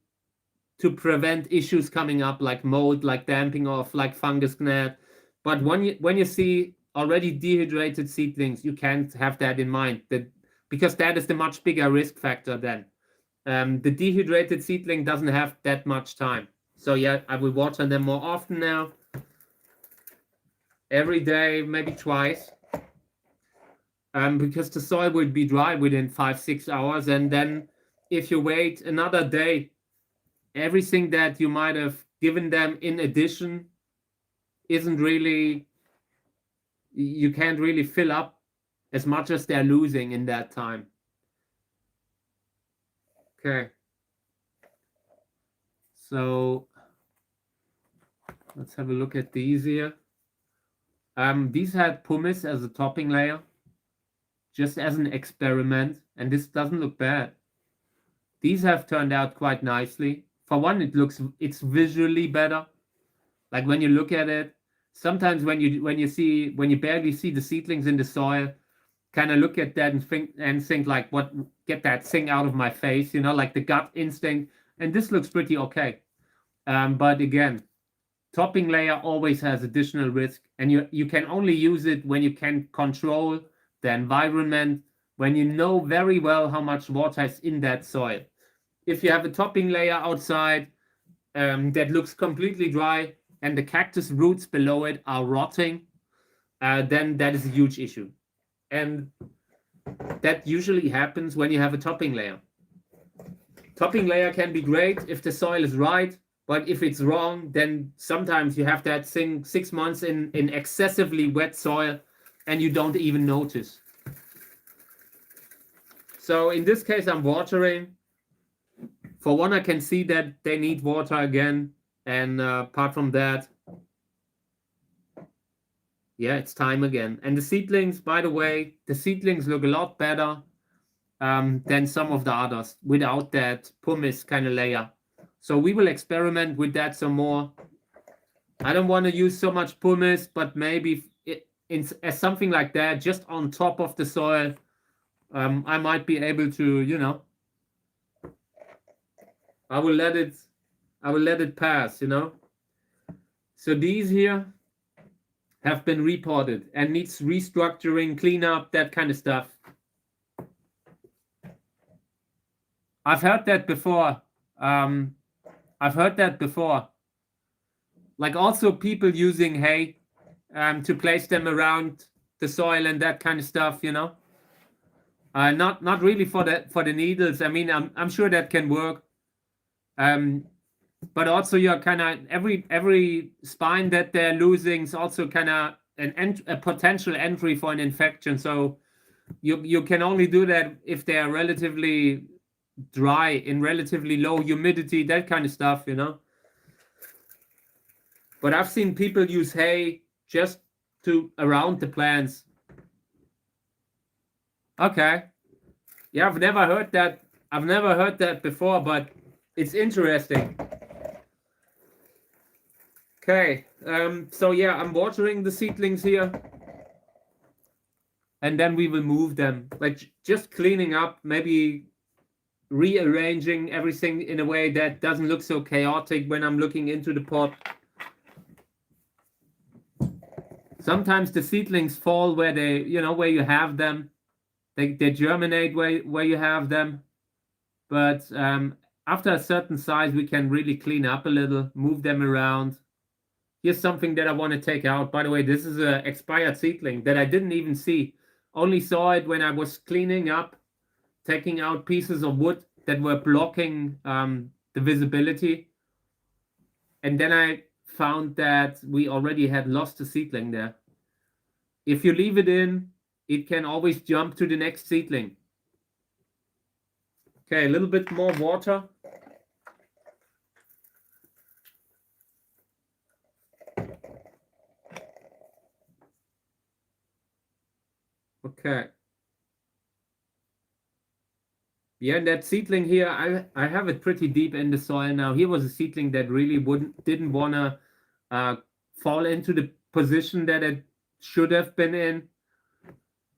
prevent issues coming up like mold, like damping off, like fungus gnat. But when you see already dehydrated seedlings, you can't have that in mind, because that is the much bigger risk factor then. The dehydrated seedling doesn't have that much time. So yeah, I will water them more often now. Every day, maybe twice. Because the soil will be dry within 5-6 hours. And then if you wait another day, everything that you might have given them in addition isn't really, you can't really fill up as much as they're losing in that time. Okay. So let's have a look at these here. These had pumice as a topping layer, just as an experiment, and this doesn't look bad. These have turned out quite nicely. For one, it's visually better. Like when you look at it, sometimes when you barely see the seedlings in the soil, kind of look at that and think like, what, get that thing out of my face, you know, like the gut instinct. And this looks pretty okay. But again, topping layer always has additional risk, and you can only use it when you can control the environment, when you know very well how much water is in that soil. If you have a topping layer outside that looks completely dry and the cactus roots below it are rotting, then that is a huge issue. And that usually happens when you have a topping layer. Topping layer can be great if the soil is right, but if it's wrong, then sometimes you have that thing 6 months in excessively wet soil and you don't even notice. So in this case, I'm watering. For one, I can see that they need water again. And apart from that, yeah, it's time again. And the seedlings, by the way, the seedlings look a lot better than some of the others without that pumice kind of layer. So we will experiment with that some more. I don't want to use so much pumice, but maybe as something like that, just on top of the soil, I might be able to, you know, I will let it pass, you know. So these here have been repotted and needs restructuring, cleanup, that kind of stuff. I've heard that before. Like also people using hay to place them around the soil and that kind of stuff, you know. Not really for the needles. I mean, I'm sure that can work. But also you're kind of every spine that they're losing is also kind of a potential entry for an infection. So you can only do that if they are relatively dry, in relatively low humidity, that kind of stuff, you know. But I've seen people use hay just to around the plants. Okay. Yeah, I've never heard that before, but it's interesting. Okay, so yeah, I'm watering the seedlings here. and then we will move them, like just cleaning up, maybe rearranging everything in a way that doesn't look so chaotic when I'm looking into the pot. Sometimes the seedlings fall where they, where you have them. They germinate where you have them. But after a certain size, we can really clean up a little, move them around. Here's something that I want to take out. By the way, this is an expired seedling that I didn't even see. Only saw it when I was cleaning up, taking out pieces of wood that were blocking the visibility. And then I found that we already had lost a seedling there. If you leave it in, it can always jump to the next seedling. Okay, a little bit more water. Okay. Yeah, and that seedling here, I have it pretty deep in the soil now. Here was a seedling that really didn't want to fall into the position that it should have been in.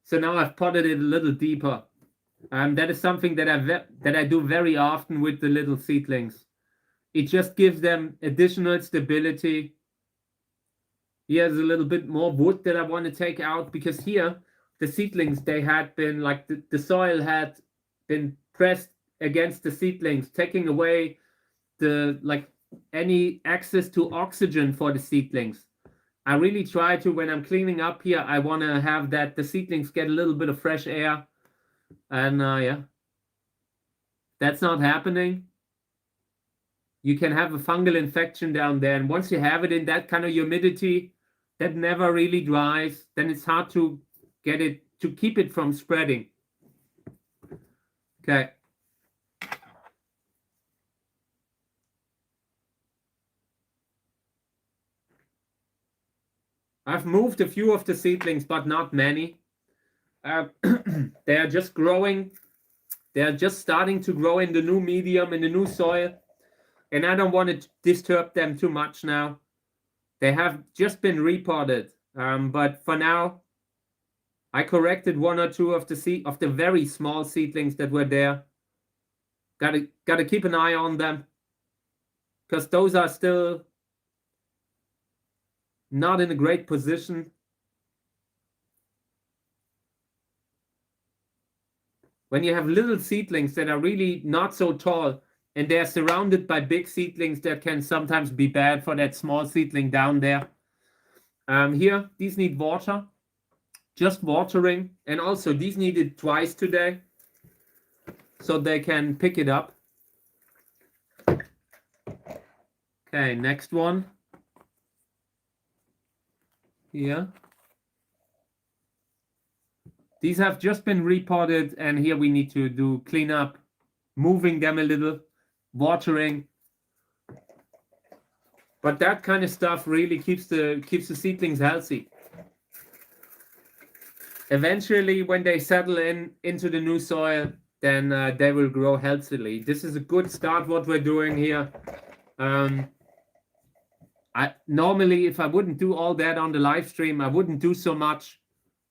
So now I've potted it a little deeper. That is something that I do very often with the little seedlings. It just gives them additional stability. Here's a little bit more wood that I want to take out, because here the seedlings, they had been like the soil had been pressed against the seedlings, taking away any access to oxygen for the seedlings. I really try to, when I'm cleaning up here, I want to have that the seedlings get a little bit of fresh air. And yeah, that's not happening. You can have a fungal infection down there. And once you have it in that kind of humidity that never really dries, then it's hard to get it, to keep it from spreading. Okay. I've moved a few of the seedlings, but not many. They are just growing. They are just starting to grow in the new medium, in the new soil. And I don't want to disturb them too much now. They have just been repotted. But for now, I corrected one or two of the very small seedlings that were there. Gotta keep an eye on them, because those are still not in a great position. When you have little seedlings that are really not so tall and they're surrounded by big seedlings, that can sometimes be bad for that small seedling down there. Here, these need water, just watering. And also these needed twice today, so they can pick it up. Okay, next one. Here. These have just been repotted, and here we need to do cleanup, moving them a little, watering. But that kind of stuff really keeps the seedlings healthy. Eventually, when they settle into the new soil, then they will grow healthily. This is a good start what we're doing here. Normally, if I wouldn't do all that on the live stream, I wouldn't do so much.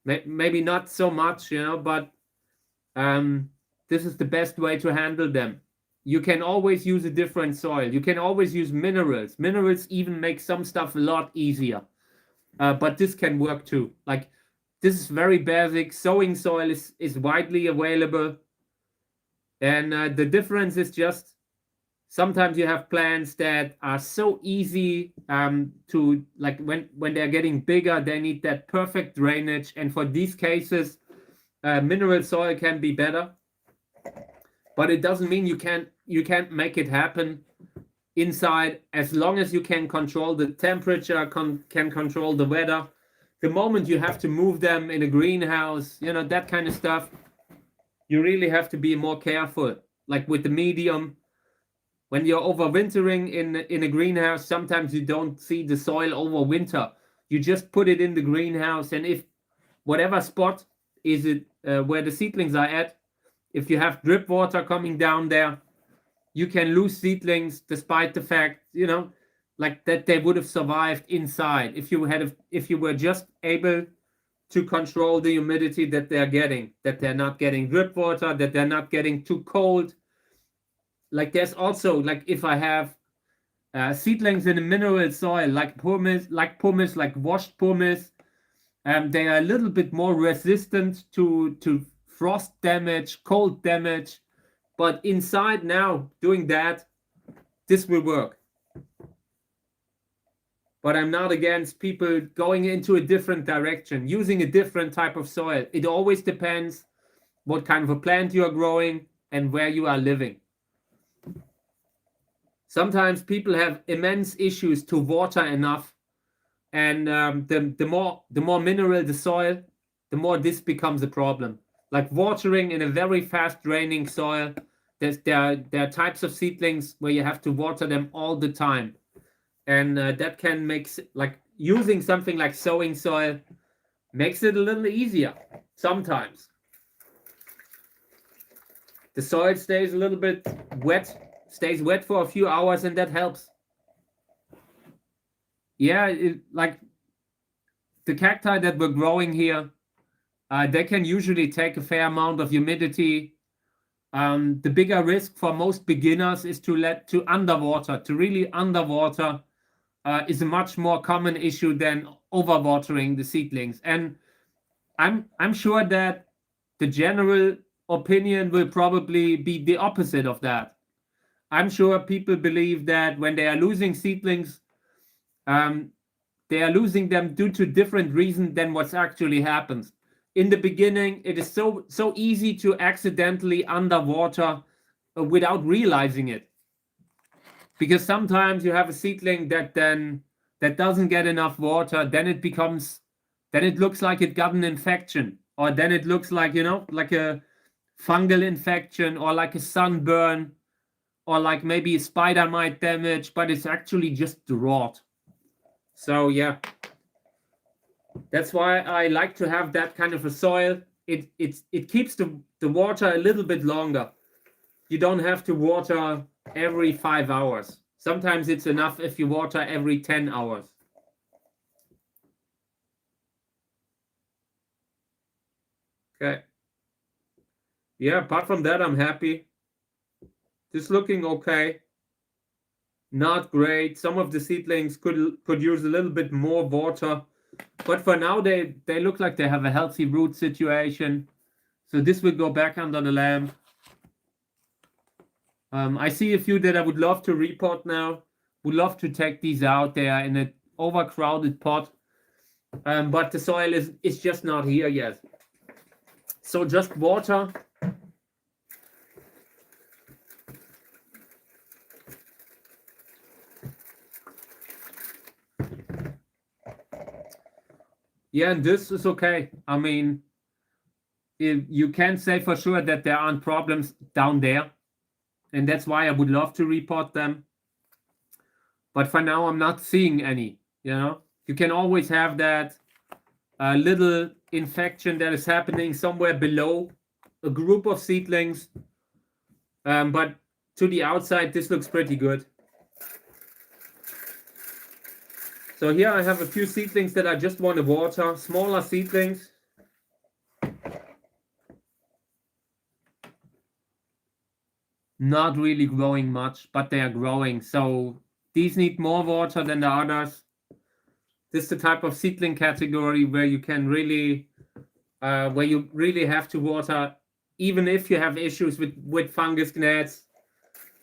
Maybe not so much, but this is the best way to handle them. You can always use a different soil. You can always use minerals. Minerals even make some stuff a lot easier. But this can work too. Like, this is very basic. Sowing soil is widely available. And the difference is just sometimes you have plants that are so easy to, like, when they're getting bigger, they need that perfect drainage. And for these cases, mineral soil can be better. But it doesn't mean you can't make it happen inside, as long as you can control the temperature, can control the weather. The moment you have to move them in a greenhouse, that kind of stuff, you really have to be more careful. Like with the medium, when you're overwintering in a greenhouse, sometimes you don't see the soil over winter. You just put it in the greenhouse, and if whatever spot is it where the seedlings are at, if you have drip water coming down there, you can lose seedlings, despite the fact, like that they would have survived inside if you were just able to control the humidity that they're getting, that they're not getting drip water, that they're not getting too cold. Like there's also, like if I have seedlings in a mineral soil, like pumice, like washed pumice, they are a little bit more resistant to frost damage, cold damage. But inside now, doing that, this will work. But I'm not against people going into a different direction, using a different type of soil. It always depends what kind of a plant you are growing and where you are living. Sometimes people have immense issues to water enough, and the more mineral the soil, the more this becomes a problem. Like watering in a very fast draining soil, there are types of seedlings where you have to water them all the time. And that can make, like using something like sowing soil makes it a little easier sometimes. The soil stays a little bit wet, stays wet for a few hours, and that helps. Yeah, like the cacti that we're growing here, they can usually take a fair amount of humidity. The bigger risk for most beginners is to underwater, to really underwater. Is a much more common issue than overwatering the seedlings. And I'm sure that the general opinion will probably be the opposite of that. I'm sure people believe that when they are losing seedlings, they are losing them due to different reasons than what's actually happens. In the beginning, it is so easy to accidentally underwater without realizing it. Because sometimes you have a seedling that doesn't get enough water, then it looks like it got an infection, or then it looks like, like a fungal infection, or like a sunburn, or like maybe a spider mite damage, but it's actually just rot. So yeah, that's why I like to have that kind of a soil. It keeps the water a little bit longer. You don't have to water every 5 hours. Sometimes it's enough if you water every 10 hours. Okay. Yeah, apart from that, I'm happy. Just looking okay. Not great. Some of the seedlings could use a little bit more water. But for now, they look like they have a healthy root situation. So this will go back under the lamp. I see a few that I would love to repot now. Would love to take these out. They are in an overcrowded pot. But the soil is just not here yet. So just water. Yeah, and this is okay. I mean, you can say for sure that there aren't problems down there. And that's why I would love to report them. But for now, I'm not seeing any. You can always have that little infection that is happening somewhere below a group of seedlings. But to the outside, this looks pretty good. So here I have a few seedlings that I just want to water, smaller seedlings. Not really growing much, but they are growing. So these need more water than the others. This is the type of seedling category where you can really, where you really have to water, even if you have issues with fungus gnats.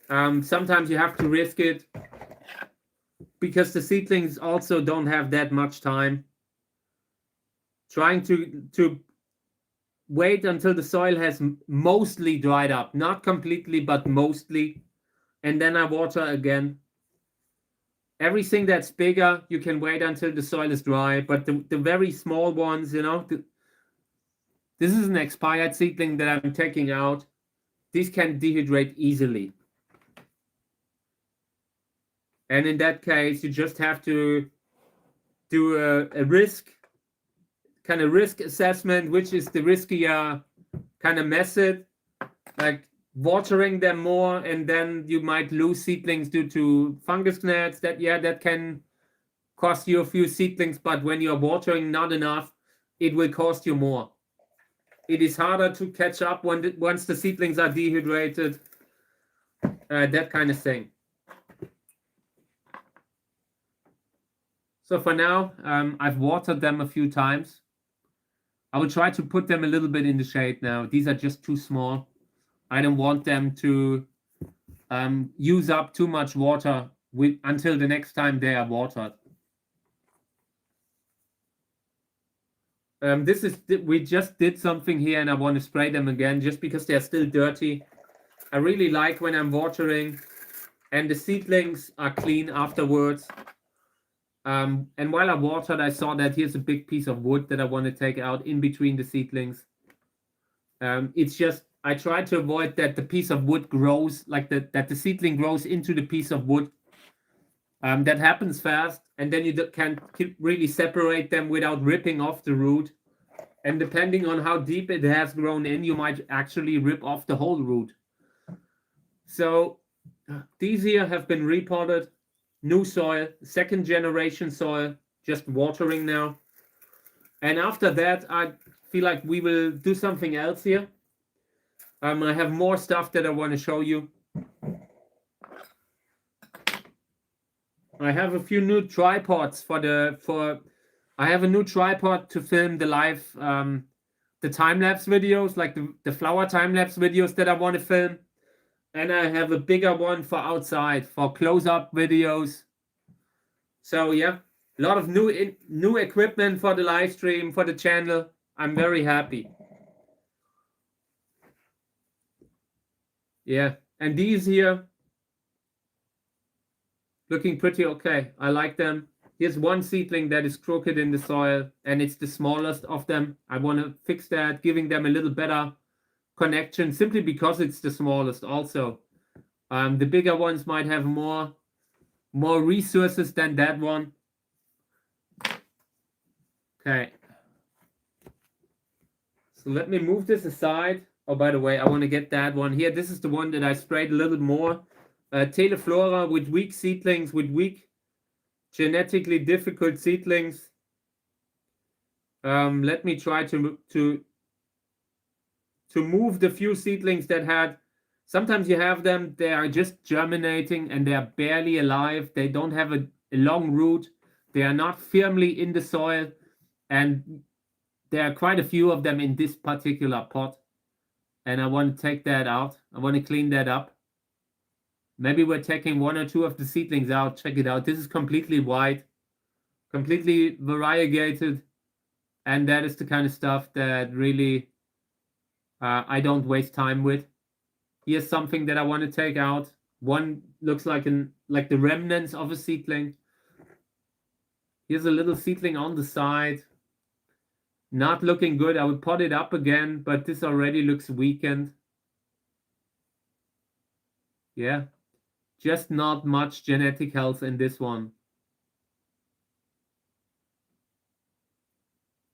Sometimes you have to risk it because the seedlings also don't have that much time. Trying to wait until the soil has mostly dried up, not completely, but mostly, and then I water again. Everything that's bigger, you can wait until the soil is dry, but the very small ones, this is an expired seedling that I'm taking out. These can dehydrate easily. And in that case, you just have to do a risk assessment, which is the riskier kind of method, like watering them more, and then you might lose seedlings due to fungus gnats. That can cost you a few seedlings, but when you're watering not enough, it will cost you more. It is harder to catch up once the seedlings are dehydrated, that kind of thing. So for now, I've watered them a few times. I will try to put them a little bit in the shade now. These are just too small. I don't want them to use up too much water until the next time they are watered. We just did something here and I want to spray them again just because they're still dirty. I really like when I'm watering and the seedlings are clean afterwards. And while I watered, I saw that here's a big piece of wood that I want to take out in between the seedlings. It's just, I try to avoid that the piece of wood grows, like that the seedling grows into the piece of wood. That happens fast, and then you can't really separate them without ripping off the root. And depending on how deep it has grown in, you might actually rip off the whole root. So these here have been repotted. New soil, second generation soil, just watering now. And after that, I feel like we will do something else here. I have more stuff that I want to show you. I have a few new tripods I have a new tripod to film the live, the time-lapse videos, like the flower time-lapse videos that I want to film. And I have a bigger one for outside, for close-up videos. So yeah, a lot of new equipment for the live stream, for the channel. I'm very happy. Yeah, and these here, looking pretty okay. I like them. Here's one seedling that is crooked in the soil, and it's the smallest of them. I want to fix that, giving them a little better connection, simply because it's the smallest also. The bigger ones might have more resources than that one. Okay. So let me move this aside. Oh, by the way, I want to get that one here. This is the one that I sprayed a little more. Teleflora with weak seedlings, with weak, genetically difficult seedlings. Let me try to move the few seedlings that had. Sometimes you have them, they are just germinating and they are barely alive. They don't have a long root. They are not firmly in the soil. And there are quite a few of them in this particular pot. And I want to take that out. I want to clean that up. Maybe we're taking one or two of the seedlings out. Check it out. This is completely white, completely variegated. And that is the kind of stuff that really I don't waste time with. Here's something that I want to take out. One looks like the remnants of a seedling. Here's a little seedling on the side. Not looking good. I would pot it up again, but this already looks weakened. Yeah, just not much genetic health in this one.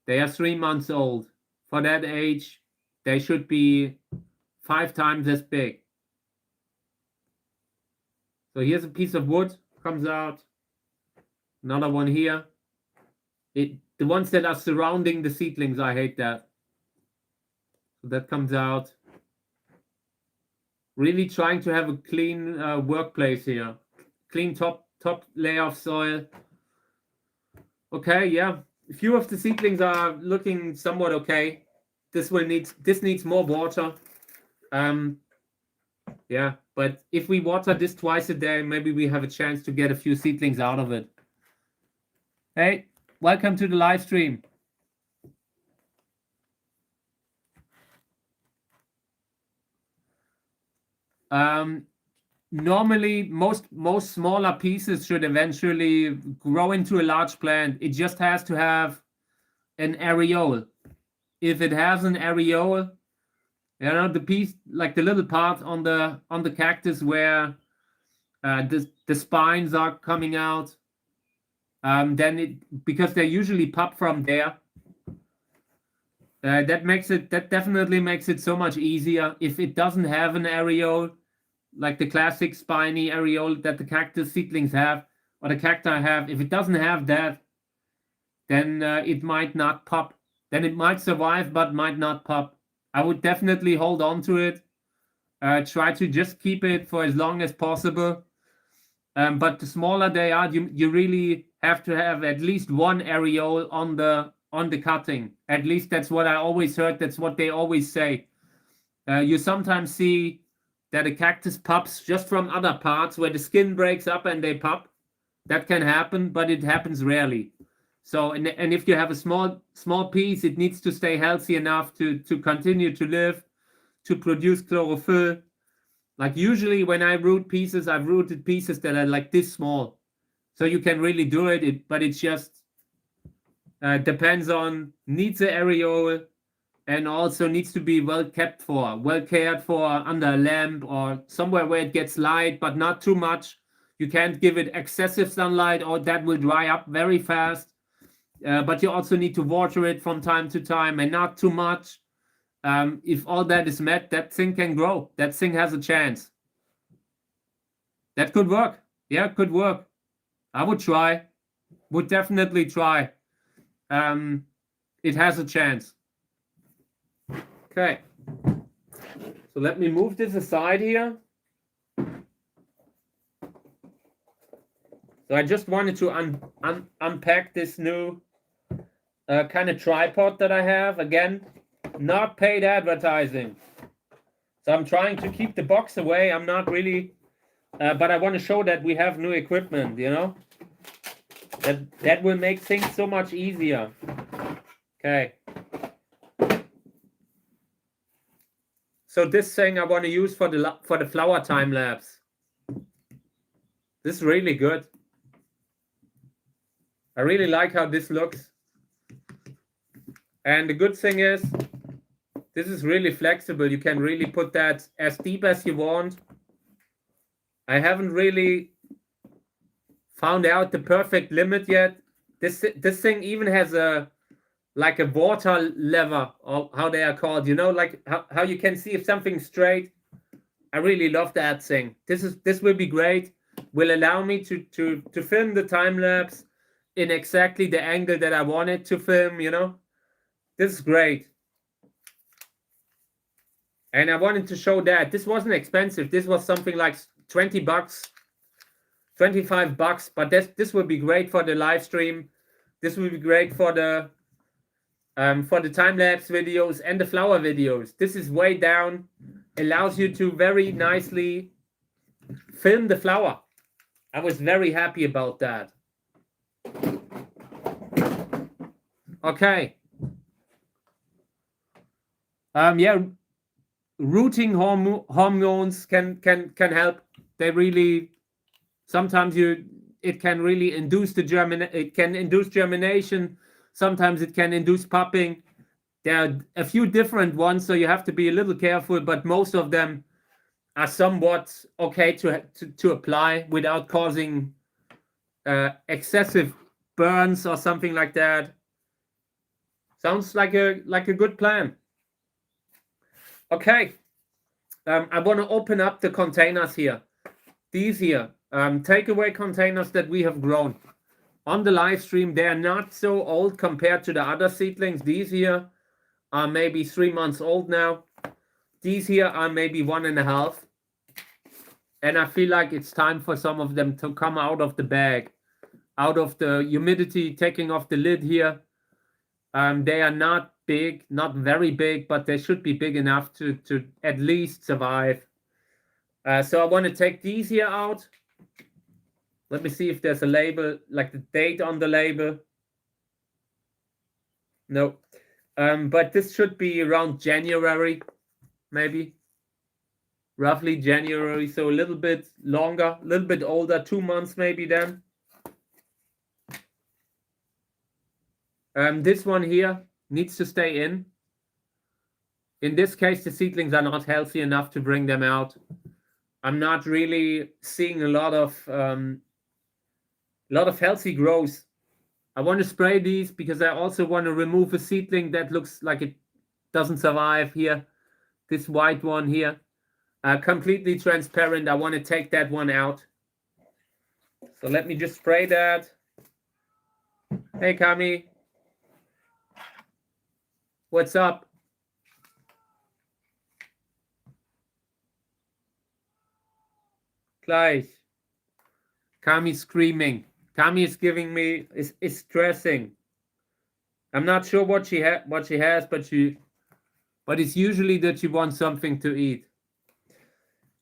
They are 3 months old. For that age, they should be 5 times as big. So here's a piece of wood, comes out. Another one here. The ones that are surrounding the seedlings, I hate that. So that comes out. Really trying to have a clean workplace here. Clean top layer of soil. Okay, yeah. A few of the seedlings are looking somewhat okay. This needs more water. Yeah, but if we water this twice a day, maybe we have a chance to get a few seedlings out of it. Hey, welcome to the live stream. Normally, most smaller pieces should eventually grow into a large plant. It just has to have an areole. If it has an areole, you know, the piece, like the little part on the cactus where the spines are coming out, then because they usually pop from there, that definitely makes it so much easier. If it doesn't have an areole, like the classic spiny areole that the cactus seedlings have, or the cacti have, if it doesn't have that, then it might not pop then it might survive but might not pop. I would definitely hold on to it. Try to just keep it for as long as possible. But the smaller they are, you really have to have at least one areole on the cutting. At least that's what I always heard. That's what they always say. You sometimes see that a cactus pops just from other parts where the skin breaks up and they pop. That can happen, but it happens rarely. So, and if you have a small piece, it needs to stay healthy enough to continue to live, to produce chlorophyll. Like usually when I root pieces, I've rooted pieces that are like this small. So you can really do it, but it just depends on, needs an areole, and also needs to be well cared for under a lamp or somewhere where it gets light, but not too much. You can't give it excessive sunlight or that will dry up very fast. But you also need to water it from time to time and not too much. If all that is met, that thing can grow. That thing has a chance. That could work. Yeah, it could work. I would try. Would definitely try. It has a chance. Okay. So let me move this aside here. So I just wanted to unpack this new kind of tripod that I have. Again, not paid advertising. So I'm trying to keep the box away. I'm not really, but I want to show that we have new equipment, you know? That will make things so much easier. Okay. So this thing I want to use for the flower time lapse. This is really good. I really like how this looks. And the good thing is, this is really flexible. You can really put that as deep as you want. I haven't really found out the perfect limit yet. This thing even has a like a water lever, or how they are called, you know, like how you can see if something's straight. I really love that thing. This will be great. Will allow me to film the time lapse in exactly the angle that I want it to film, you know. This is great. And I wanted to show that this wasn't expensive. This was something like 20 bucks, 25 bucks, but this will be great for the live stream. This will be great for the time-lapse videos and the flower videos. This is way down, allows you to very nicely film the flower. I was very happy about that. Okay. Yeah, rooting hormones can help. They really, sometimes it can really induce germination. Sometimes it can induce popping. There are a few different ones, so you have to be a little careful, but most of them are somewhat okay to apply without causing excessive burns or something like that. Sounds like a good plan. Okay. I want to open up the containers here. These here, takeaway containers that we have grown. On the live stream, they are not so old compared to the other seedlings. These here are maybe 3 months old now. These here are maybe 1.5. And I feel like it's time for some of them to come out of the bag, out of the humidity, taking off the lid here. They are not big, not very big, but they should be big enough to at least survive. So I want to take these here out. Let me see if there's a label, like the date on the label. No. But this should be around January, maybe. Roughly January, so a little bit longer, a little bit older, 2 months maybe then. This one here needs to stay in. In this case, the seedlings are not healthy enough to bring them out. I'm not really seeing a lot of healthy growth. I want to spray these because I also want to remove a seedling that looks like it doesn't survive here. This white one here, completely transparent. I want to take that one out. So let me just spray that. Hey, Kami. What's up? Gleich. Kami's screaming. Kami is giving me is stressing. I'm not sure what she has, but it's usually that she wants something to eat.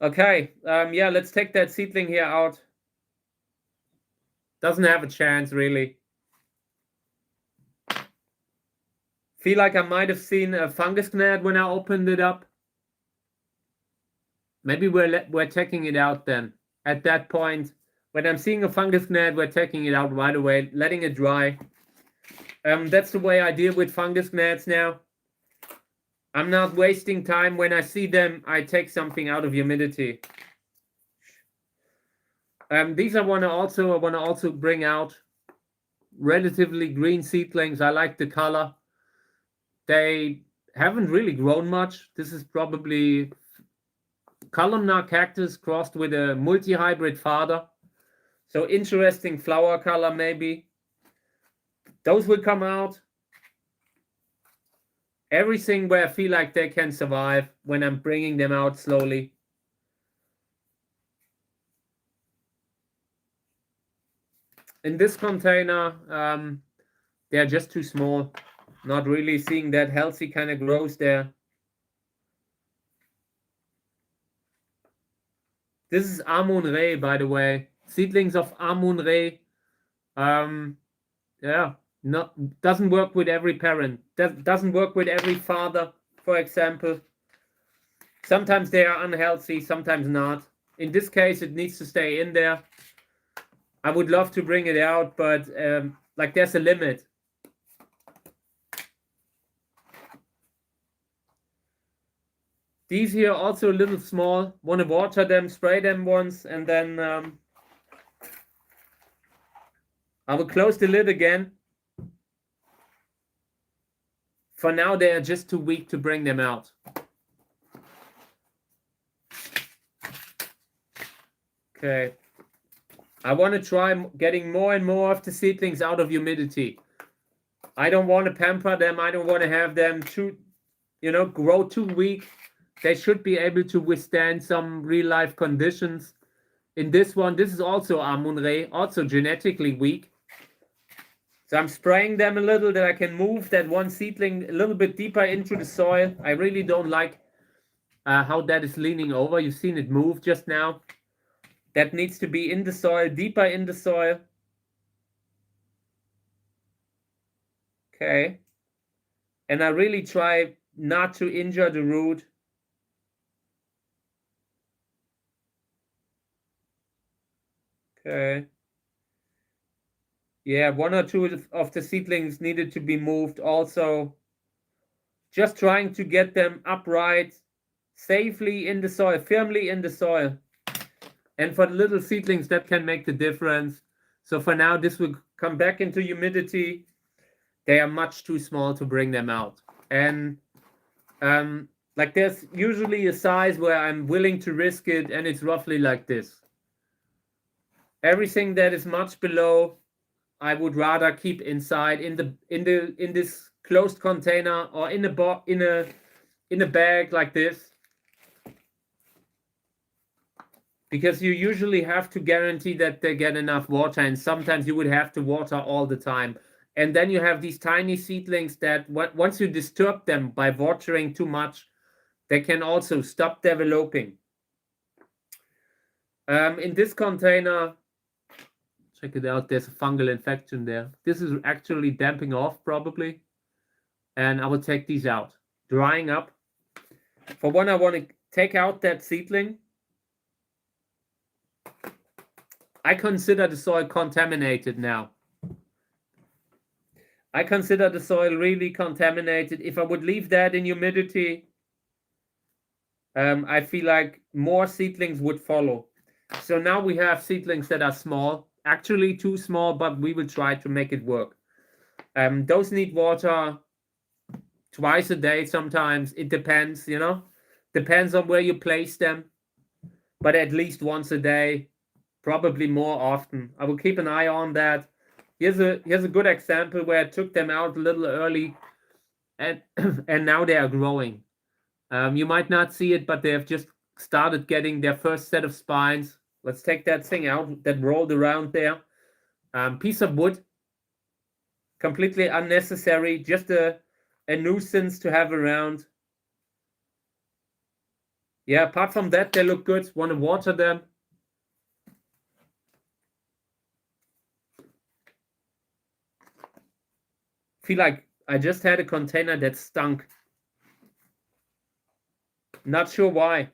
Okay, yeah, let's take that seedling here out. Doesn't have a chance, really. Feel like I might have seen a fungus gnat when I opened it up. Maybe we're taking it out then. At that point, when I'm seeing a fungus gnat, we're taking it out right away, letting it dry. That's the way I deal with fungus gnats now. I'm not wasting time. When I see them, I take something out of humidity. These I want to also bring out. Relatively green seedlings. I like the color. They haven't really grown much. This is probably columnar cactus crossed with a multi-hybrid father. So interesting flower color maybe. Those will come out. Everything where I feel like they can survive when I'm bringing them out slowly. In this container, they're just too small. Not really seeing that healthy kind of growth there. This is Amun-Re, by the way. Seedlings of Amun-Re. Yeah, doesn't work with every parent. Doesn't work with every father, for example. Sometimes they are unhealthy, sometimes not. In this case, it needs to stay in there. I would love to bring it out, but like there's a limit. These here also a little small. Want to water them, spray them once, and then I will close the lid again. For now, they are just too weak to bring them out. Okay. I want to try getting more and more of the seedlings out of humidity. I don't want to pamper them. I don't want to have them grow too weak. They should be able to withstand some real life conditions. In this one, this is also Amun-Re, also genetically weak. So I'm spraying them a little that I can move that one seedling a little bit deeper into the soil. I really don't like how that is leaning over. You've seen it move just now. That needs to be in the soil, deeper in the soil. Okay. And I really try not to injure the root. Okay. Yeah, one or two of the seedlings needed to be moved also. Just trying to get them upright, safely in the soil, firmly in the soil. And for the little seedlings, that can make the difference. So for now, this will come back into humidity. They are much too small to bring them out. And like there's usually a size where I'm willing to risk it, and it's roughly like this. Everything that is much below, I would rather keep inside in this closed container or in a bag like this. Because you usually have to guarantee that they get enough water, and sometimes you would have to water all the time. And then you have these tiny seedlings that once you disturb them by watering too much, they can also stop developing. In this container, check it out, there's a fungal infection there. This is actually damping off probably. And I will take these out. Drying up. For one, I want to take out that seedling. I consider the soil contaminated now. I consider the soil really contaminated. If I would leave that in humidity, I feel like more seedlings would follow. So now we have seedlings that are small, actually too small, but we will try to make it work. Those need water twice a day sometimes. It depends, depends on where you place them, but at least once a day. Probably more often. I will keep an eye on that. Here's a good example where I took them out a little early. and and now they are growing. You might not see it, but they have just started getting their first set of spines. Let's take that thing out that rolled around there. Piece of wood, completely unnecessary, just a nuisance to have around. Yeah, apart from that, they look good. Want to water them. Feel like I just had a container that stunk. Not sure why.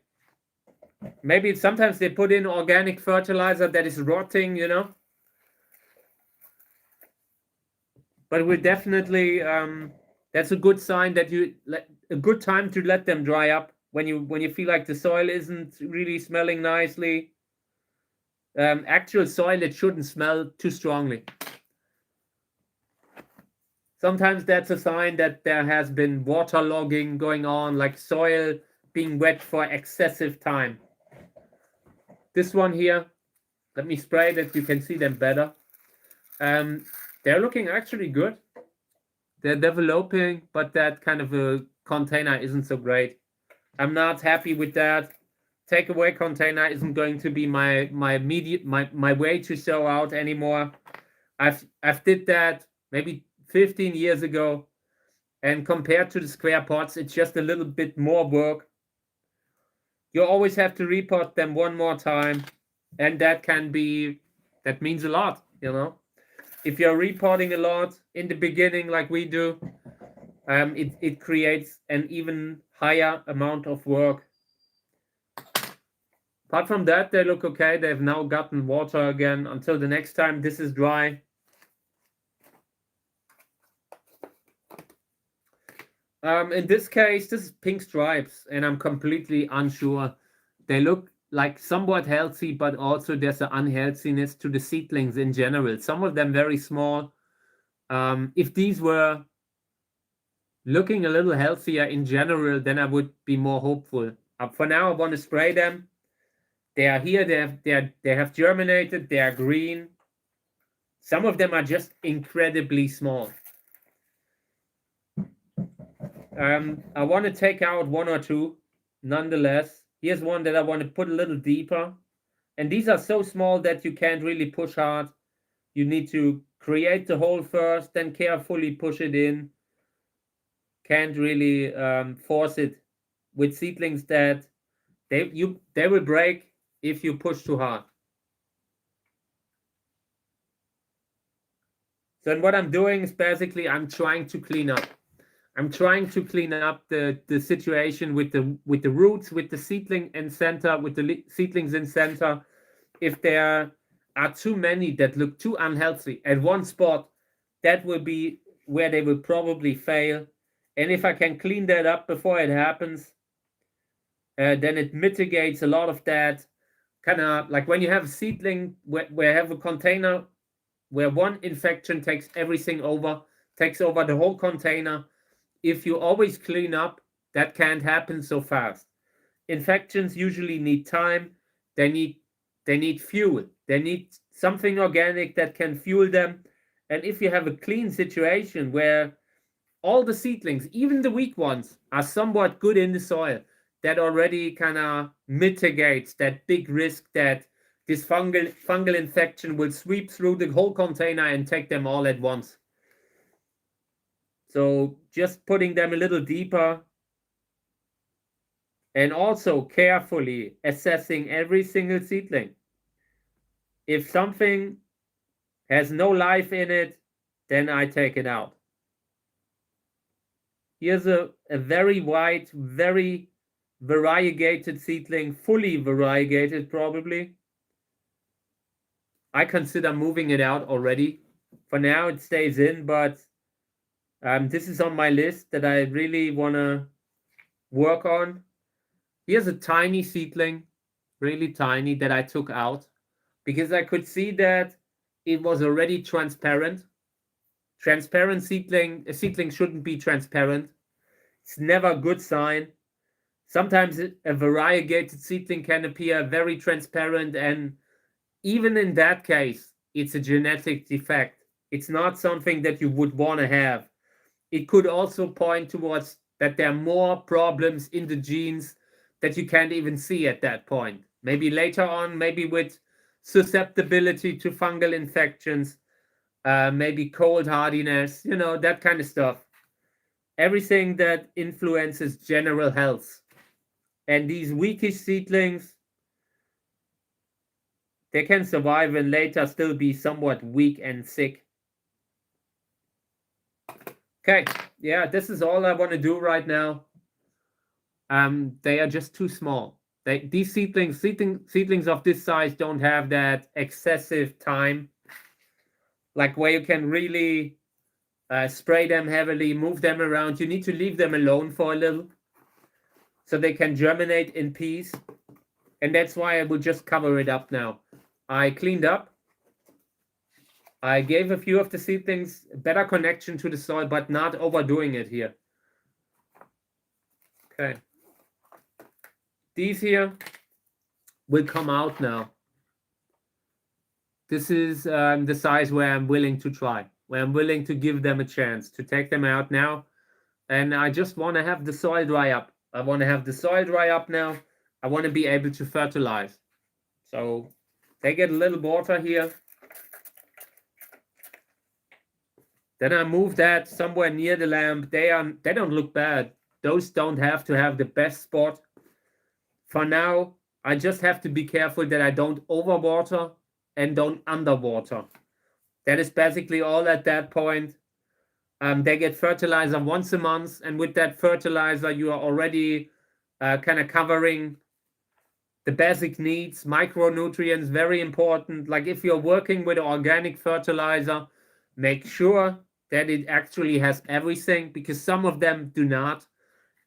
Maybe sometimes they put in organic fertilizer that is rotting, you know. But we're definitely that's a good sign that a good time to let them dry up when you feel like the soil isn't really smelling nicely. Actual soil that shouldn't smell too strongly. Sometimes that's a sign that there has been waterlogging going on, like soil being wet for excessive time. This one here, let me spray that you can see them better. They're looking actually good. They're developing, but that kind of a container isn't so great. I'm not happy with that. Takeaway container isn't going to be my way to sow out anymore. I've did that maybe 15 years ago, and compared to the square pots, it's just a little bit more work. You always have to repot them one more time, and that means a lot, you know. If you're repotting a lot in the beginning, like we do, it creates an even higher amount of work. Apart from that, they look okay. They've now gotten water again until the next time this is dry. In this case, this is pink stripes, and I'm completely unsure. They look like somewhat healthy, but also there's an unhealthiness to the seedlings in general. Some of them very small. If these were looking a little healthier in general, then I would be more hopeful. For now, I want to spray them. They are here. They have germinated. They are green. Some of them are just incredibly small. I want to take out one or two, nonetheless. Here's one that I want to put a little deeper. And these are so small that you can't really push hard. You need to create the hole first, then carefully push it in. Can't really force it with seedlings that they will break if you push too hard. So what I'm doing is basically I'm trying to clean up. I'm trying to clean up the situation with the roots, with the seedling in center, with the seedlings in center. If there are too many that look too unhealthy at one spot, that will be where they will probably fail. And if I can clean that up before it happens, then it mitigates a lot of that. Kind of like when you have a seedling where you have a container where one infection takes everything over, takes over the whole container. If you always clean up, that can't happen so fast. Infections usually need time. They need fuel. They need something organic that can fuel them. And if you have a clean situation where all the seedlings, even the weak ones, are somewhat good in the soil, that already kind of mitigates that big risk that this fungal infection will sweep through the whole container and take them all at once. So just putting them a little deeper and also carefully assessing every single seedling. If something has no life in it, then I take it out. Here's a very white, very variegated seedling, fully variegated probably. I consider moving it out already. For now, it stays in, but this is on my list that I really want to work on. Here's a tiny seedling, really tiny, that I took out because I could see that it was already transparent. Transparent seedling, a seedling shouldn't be transparent. It's never a good sign. Sometimes a variegated seedling can appear very transparent, and even in that case, it's a genetic defect. It's not something that you would want to have. it could also point towards that there are more problems in the genes that you can't even see at that point. Maybe later on, maybe with susceptibility to fungal infections, maybe cold hardiness, you know, that kind of stuff. Everything that influences general health. And these weakish seedlings, they can survive and later still be somewhat weak and sick. Okay, yeah, this is all I want to do right now. They are just too small. These seedlings of this size don't have that excessive time, like where you can really spray them heavily, move them around. You need to leave them alone for a little so they can germinate in peace. And that's why I will just cover it up now. I cleaned up. I gave a few of the seedlings better connection to the soil, but not overdoing it here. Okay. These here will come out now. This is the size where I'm willing to try, where I'm willing to give them a chance to take them out now. And I just want to have the soil dry up. I want to have the soil dry up now. I want to be able to fertilize. So they get a little water here. Then I move that somewhere near the lamp. They don't look bad. Those don't have to have the best spot. For now, I just have to be careful that I don't overwater and don't underwater. That is basically all at that point. They get fertilizer once a month, and with that fertilizer, you are already kind of covering the basic needs. Micronutrients, very important. Like if you're working with organic fertilizer, make sure that it actually has everything, because some of them do not.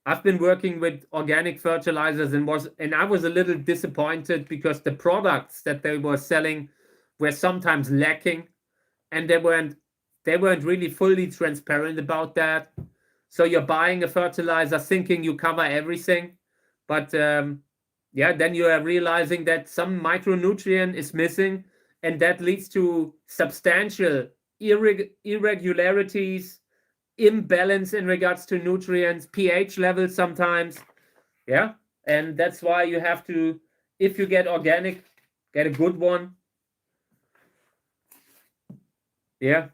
I've been working with organic fertilizers and I was a little disappointed because the products that they were selling were sometimes lacking, and they weren't really fully transparent about that. So you're buying a fertilizer thinking you cover everything, but yeah, then you are realizing that some micronutrient is missing, and that leads to substantial irregularities, imbalance in regards to nutrients, pH levels sometimes. Yeah, and that's why you have to, if you get organic, get a good one. Yeah.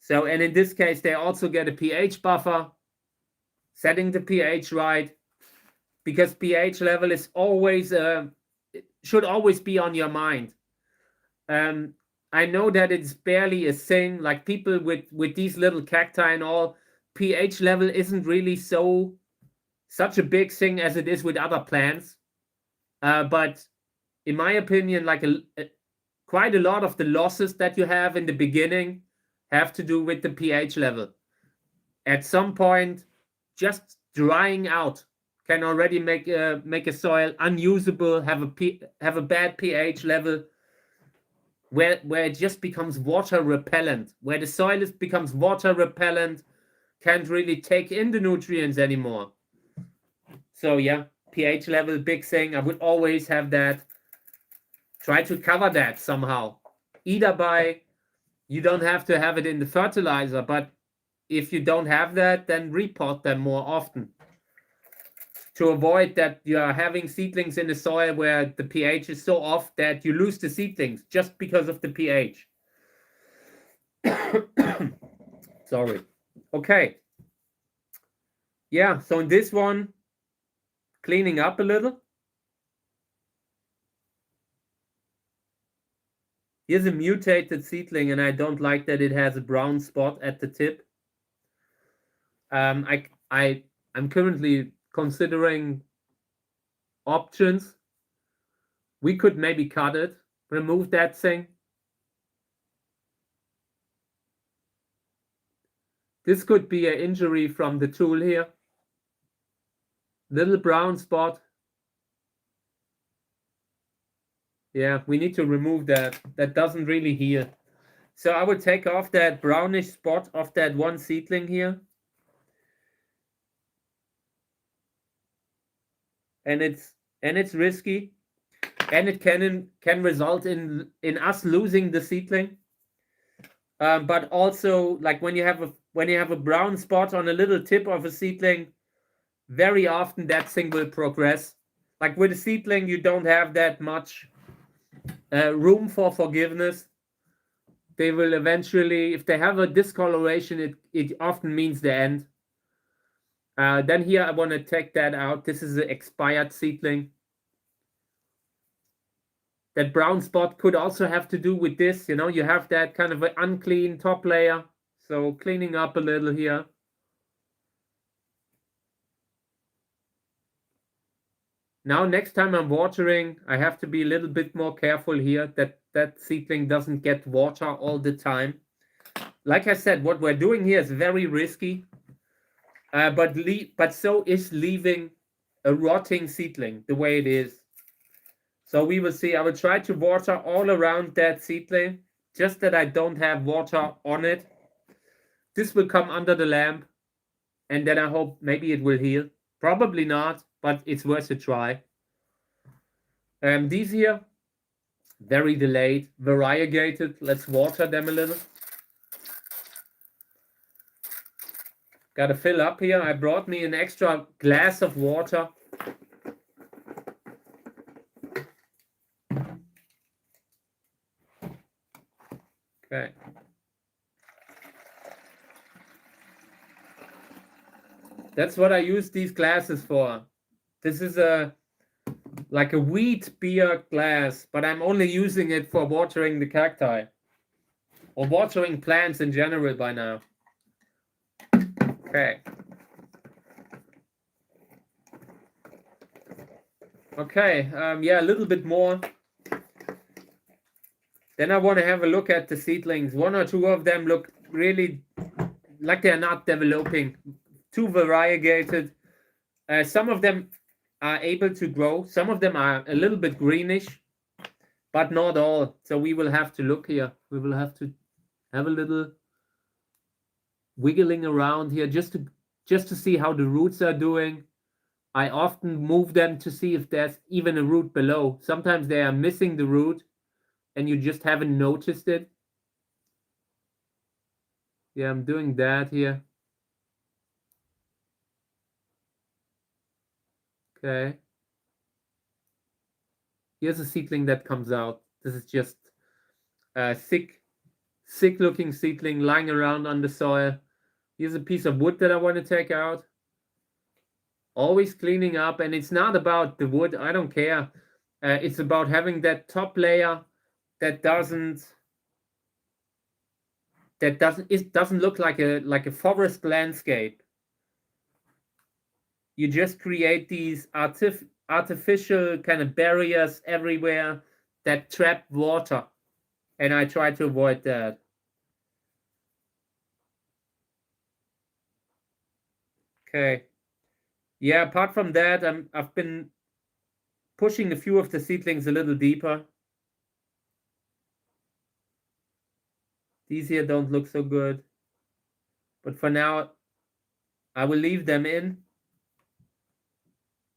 So, and in this case, they also get a pH buffer, setting the pH right, because pH level is always should always be on your mind. I know that it's barely a thing, like people with these little cacti and all, pH level isn't really such a big thing as it is with other plants. But in my opinion, like quite a lot of the losses that you have in the beginning have to do with the pH level. At some point, just drying out can already make a soil unusable, have a bad pH level, where it just becomes water repellent, where the soil becomes water repellent, can't really take in the nutrients anymore. So yeah, pH level, big thing. I would always have that. Try to cover that somehow. Either by, you don't have to have it in the fertilizer, but if you don't have that, then repot them more often, to avoid that you are having seedlings in the soil where the pH is so off that you lose the seedlings just because of the pH. Sorry. Okay. Yeah, so in this one, cleaning up a little. Here's a mutated seedling, and I don't like that it has a brown spot at the tip. I'm currently considering options. We could maybe cut it, remove that thing. This could be an injury from the tool here. Little brown spot. Yeah, we need to remove that. That doesn't really heal. So I would take off that brownish spot of that one seedling here. And it's risky. And it can result in us losing the seedling. But also, like when you have a brown spot on a little tip of a seedling, very often that thing will progress. Like with a seedling, you don't have that much room for forgiveness. They will eventually, if they have a discoloration, it often means the end. Then here I want to take that out. This is an expired seedling. That brown spot could also have to do with this. You know, you have that kind of an unclean top layer. So cleaning up a little here. Now, next time I'm watering, I have to be a little bit more careful here that seedling doesn't get water all the time. Like I said, what we're doing here is very risky, but so is leaving a rotting seedling the way it is. So we will see. I will try to water all around that seedling, just that I don't have water on it. This will come under the lamp, and then I hope maybe it will heal. Probably not, but it's worth a try. These here, very delayed, variegated. Let's water them a little. Got to fill up here. I brought me an extra glass of water. Okay. That's what I use these glasses for. This is like a wheat beer glass, but I'm only using it for watering the cacti or watering plants in general by now. Okay. Okay, yeah, a little bit more. Then I want to have a look at the seedlings. One or two of them look really like they're not developing. Too variegated. Some of them are able to grow. Some of them are a little bit greenish, but not all. So we will have to look here. We will have to have a little wiggling around here just to see how the roots are doing. I often move them to see if there's even a root below. Sometimes they are missing the root and you just haven't noticed it. Yeah, I'm doing that here. Okay. Here's a seedling that comes out. This is just a sick looking seedling lying around on the soil. Here's a piece of wood that I want to take out. Always cleaning up, and it's not about the wood. I don't care. It's about having that top layer that doesn't look like a forest landscape. You just create these artificial kind of barriers everywhere that trap water, and I try to avoid that. Okay. Yeah, apart from that, I've been pushing a few of the seedlings a little deeper. These here don't look so good, but for now, I will leave them in.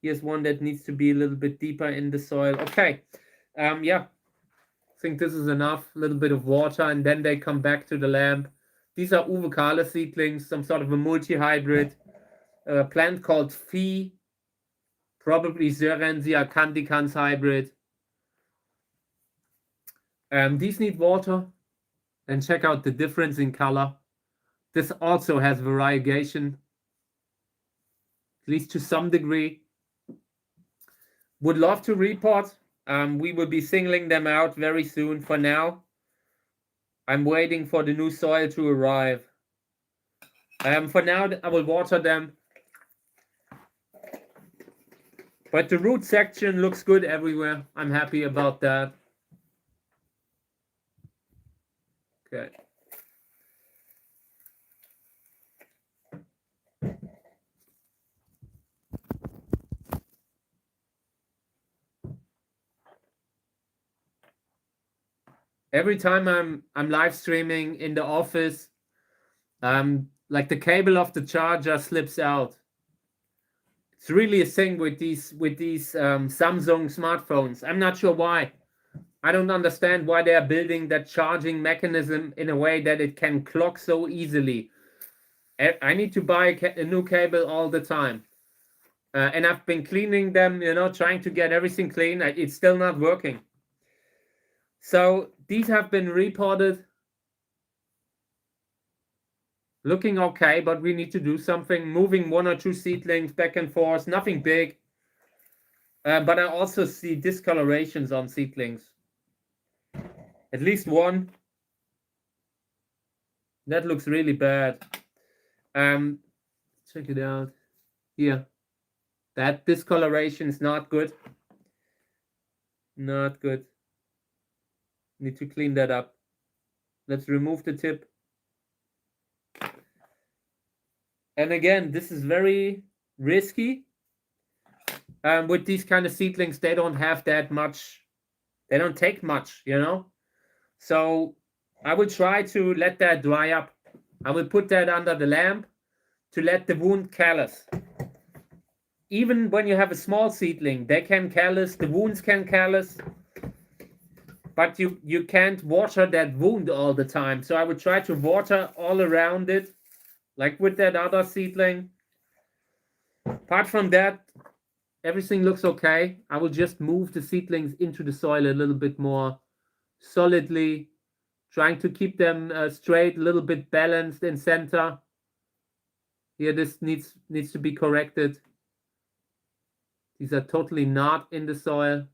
Here's one that needs to be a little bit deeper in the soil. Okay, yeah, I think this is enough. A little bit of water, and then they come back to the lamp. These are uvocale seedlings, some sort of a multi-hybrid. A plant called Phi, probably Zerensia candicans hybrid. These need water, and check out the difference in color. This also has variegation, at least to some degree. Would love to repot. We will be singling them out very soon. For now, I'm waiting for the new soil to arrive. For now, I will water them. But the root section looks good everywhere. I'm happy about that. Okay. Every time I'm live streaming in the office, like the cable of the charger slips out. It's really a thing with these Samsung smartphones. I'm not sure why. I don't understand why they are building that charging mechanism in a way that it can clog so easily. I need to buy a new cable all the time. And I've been cleaning them, you know, trying to get everything clean. It's still not working. So these have been repotted. Looking okay, but we need to do something. Moving 1 or 2 seedlings back and forth. Nothing big. But I also see discolorations on seedlings. At least one. That looks really bad. Check it out. Here. That discoloration is not good. Not good. Need to clean that up. Let's remove the tip. And again, this is very risky. With these kind of seedlings, they don't have that much. They don't take much, you know. So I will try to let that dry up. I will put that under the lamp to let the wound callus. Even when you have a small seedling, they can callus, the wounds can callus, but you can't water that wound all the time. So I would try to water all around it, like with that other seedling. Apart from that, everything looks okay. I will just move the seedlings into the soil a little bit more solidly, trying to keep them straight, a little bit balanced in center. Here, this needs to be corrected. These are totally not in the soil.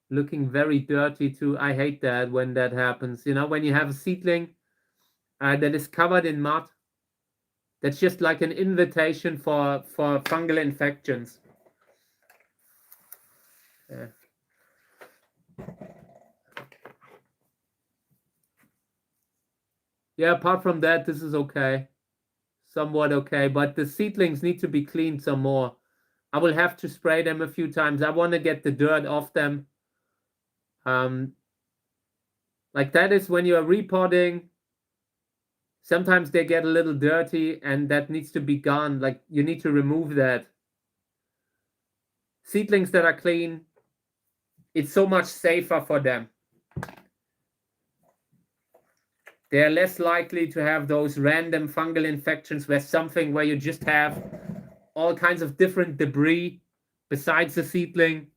Looking very dirty too. I hate that when that happens. You know, when you have a seedling that is covered in mud, that's just like an invitation for fungal infections. Yeah. Yeah, apart from that, this is okay. Somewhat okay, but the seedlings need to be cleaned some more. I will have to spray them a few times. I want to get the dirt off them. Like that is when you are repotting. Sometimes they get a little dirty and that needs to be gone. Like you need to remove that. Seedlings that are clean, it's so much safer for them. They're less likely to have those random fungal infections where you just have all kinds of different debris besides the seedling,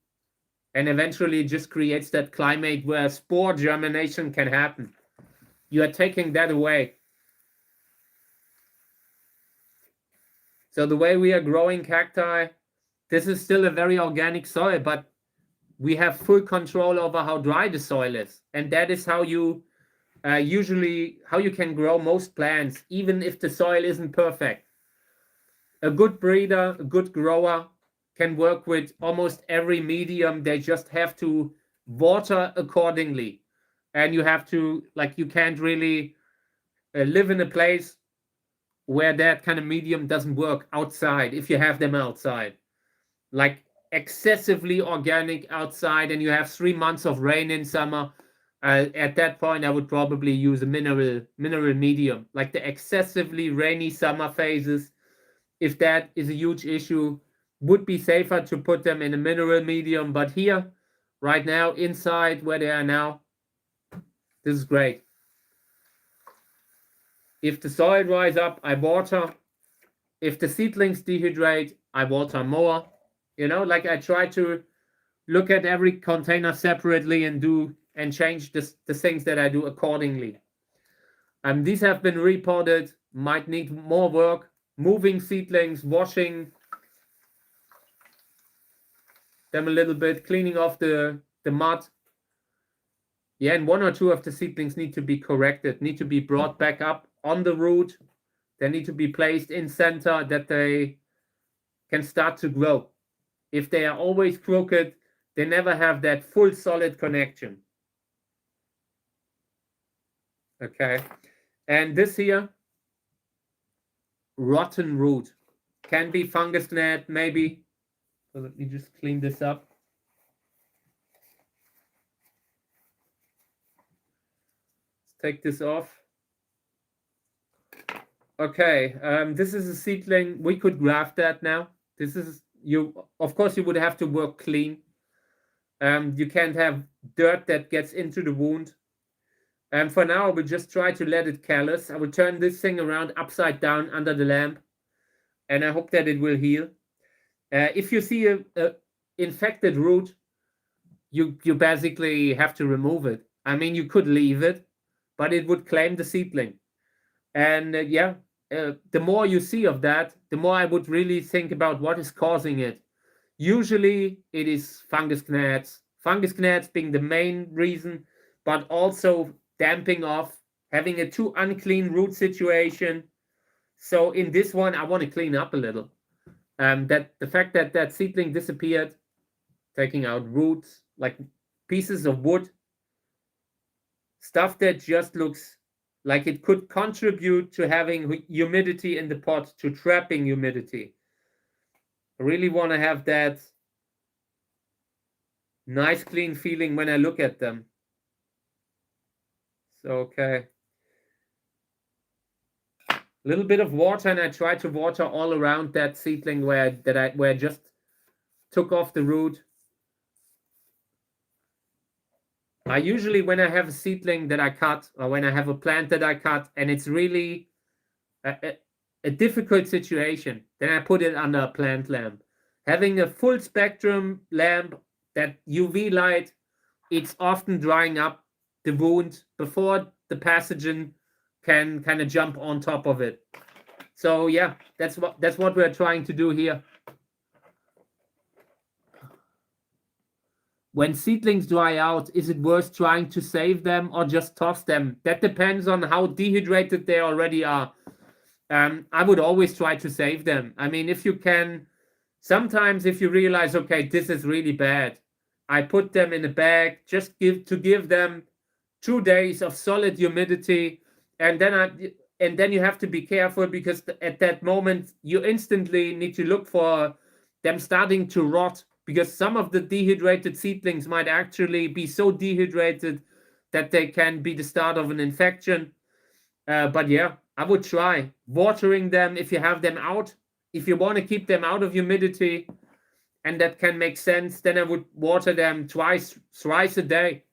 and eventually it just creates that climate where spore germination can happen. You are taking that away. So the way we are growing cacti, this is still a very organic soil, but we have full control over how dry the soil is. And that is how you usually, how you can grow most plants, even if the soil isn't perfect. A good breeder, a good grower can work with almost every medium. They just have to water accordingly. And you have to, like, you can't really live in a place where that kind of medium doesn't work outside, if you have them outside. Like excessively organic outside and you have 3 months of rain in summer, at that point I would probably use a mineral medium. Like the excessively rainy summer phases, if that is a huge issue, would be safer to put them in a mineral medium. But here, right now, inside where they are now, this is great. If the soil dries up, I water. If the seedlings dehydrate, I water more. You know, like I try to look at every container separately and change the things that I do accordingly. These have been repotted, might need more work. Moving seedlings, washing them a little bit, cleaning off the mud. Yeah, and 1 or 2 of the seedlings need to be corrected, need to be brought back up on the root. They need to be placed in center that they can start to grow. If they are always crooked, they never have that full solid connection. Okay, and this here, rotten root. Can be fungus gnat, maybe. So let me just clean this up. Let's take this off. Okay, this is a seedling. We could graft that now. This is of course you would have to work clean. You can't have dirt that gets into the wound. And for now, I will just try to let it callus. I will turn this thing around upside down under the lamp, and I hope that it will heal. If you see a infected root, you basically have to remove it. I mean, you could leave it, but it would claim the seedling. And the more you see of that, the more I would really think about what is causing it. Usually it is fungus gnats being the main reason, but also damping off, having a too unclean root situation. So in this one, I want to clean up a little. That the fact that seedling disappeared, taking out roots, like pieces of wood, stuff that just looks like it could contribute to having humidity in the pot, to trapping humidity. I really want to have that nice clean feeling when I look at them. So, okay. A little bit of water, and I try to water all around that seedling where I just took off the root. I usually, when I have a seedling that I cut, or when I have a plant that I cut, and it's really a difficult situation, then I put it under a plant lamp. Having a full spectrum lamp, that UV light, it's often drying up the wound before the pathogen can kind of jump on top of it. So yeah, that's what we're trying to do here. When seedlings dry out, is it worth trying to save them or just toss them? That depends on how dehydrated they already are. I would always try to save them. I mean, if you can, sometimes if you realize, okay, this is really bad, I put them in a bag, just give them 2 days of solid humidity, and then you have to be careful, because at that moment you instantly need to look for them starting to rot, because some of the dehydrated seedlings might actually be so dehydrated that they can be the start of an infection. But yeah, I would try watering them if you have them out. If you want to keep them out of humidity, and that can make sense, then I would water them thrice a day.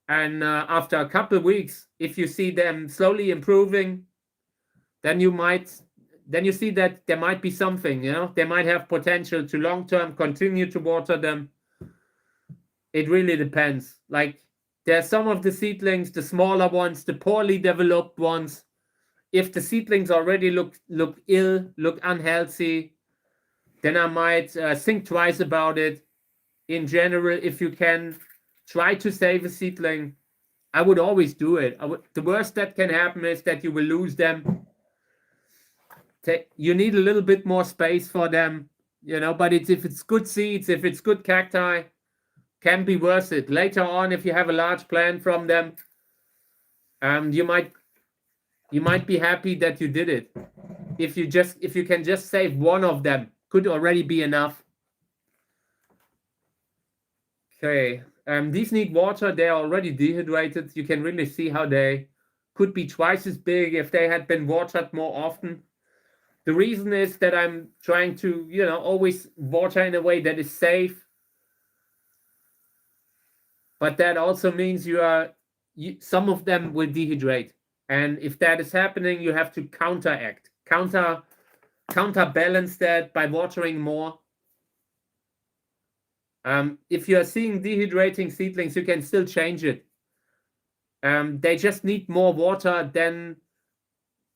And after a couple of weeks, if you see them slowly improving, then you see that there might be something, they might have potential to long-term continue to water them. It really depends. Like, there are some of the seedlings, the smaller ones, the poorly developed ones. If the seedlings already look ill, look unhealthy, then I might think twice about it. In general, if you can try to save a seedling, I would always do it. The worst that can happen is that you will lose them. You need a little bit more space for them, but if it's good seeds, if it's good cacti, can be worth it. Later on, if you have a large plant from them, you might be happy that you did it. If you can just save one of them, could already be enough. Okay, these need water. They're already dehydrated. You can really see how they could be twice as big if they had been watered more often. The reason is that I'm trying to, always water in a way that is safe. But that also means some of them will dehydrate. And if that is happening, you have to counterbalance that by watering more. If you are seeing dehydrating seedlings, you can still change it. They just need more water than,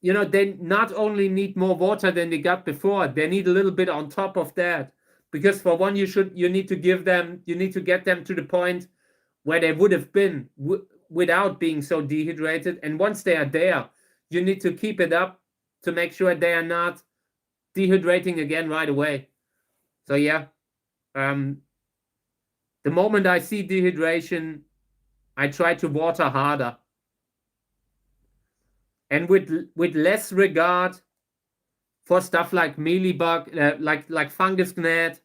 they not only need more water than they got before, they need a little bit on top of that. Because for one, you need to get them to the point where they would have been without being so dehydrated. And once they are there, you need to keep it up to make sure they are not dehydrating again right away. So yeah, the moment I see dehydration, I try to water harder. And with less regard for stuff like mealybug, like fungus gnat,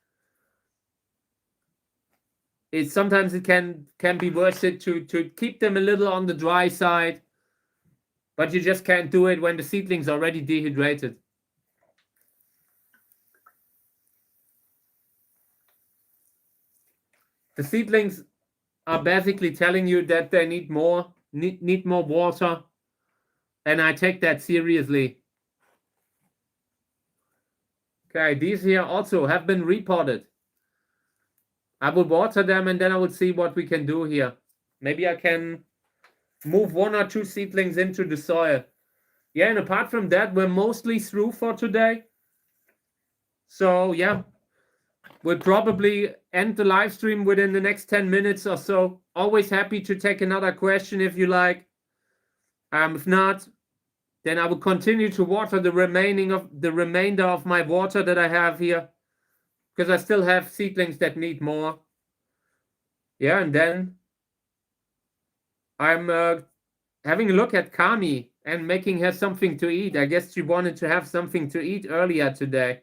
sometimes it can be worth it to keep them a little on the dry side, but you just can't do it when the seedling's already dehydrated. The seedlings are basically telling you that they need more water, and I take that seriously. Okay, these here also have been repotted. I will water them and then I will see what we can do here. Maybe I can move 1 or 2 seedlings into the soil. Yeah, and apart from that, we're mostly through for today. So yeah, we'll probably end the live stream within the next 10 minutes or so. Always happy to take another question if you like. If not, then I will continue to water the remainder of my water that I have here, because I still have seedlings that need more. Yeah, and then I'm having a look at Kami and making her something to eat. I guess she wanted to have something to eat earlier today.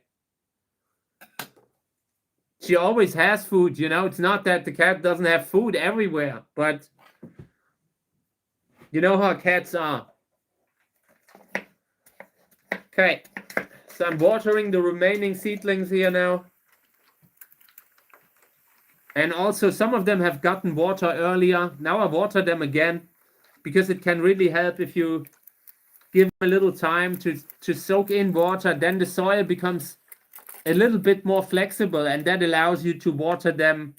She always has food, you know. It's not that the cat doesn't have food everywhere, but you know how cats are. Okay, so I'm watering the remaining seedlings here now. And also some of them have gotten water earlier. Now I water them again, because it can really help if you give them a little time to soak in water. Then the soil becomes a little bit more flexible, and that allows you to water them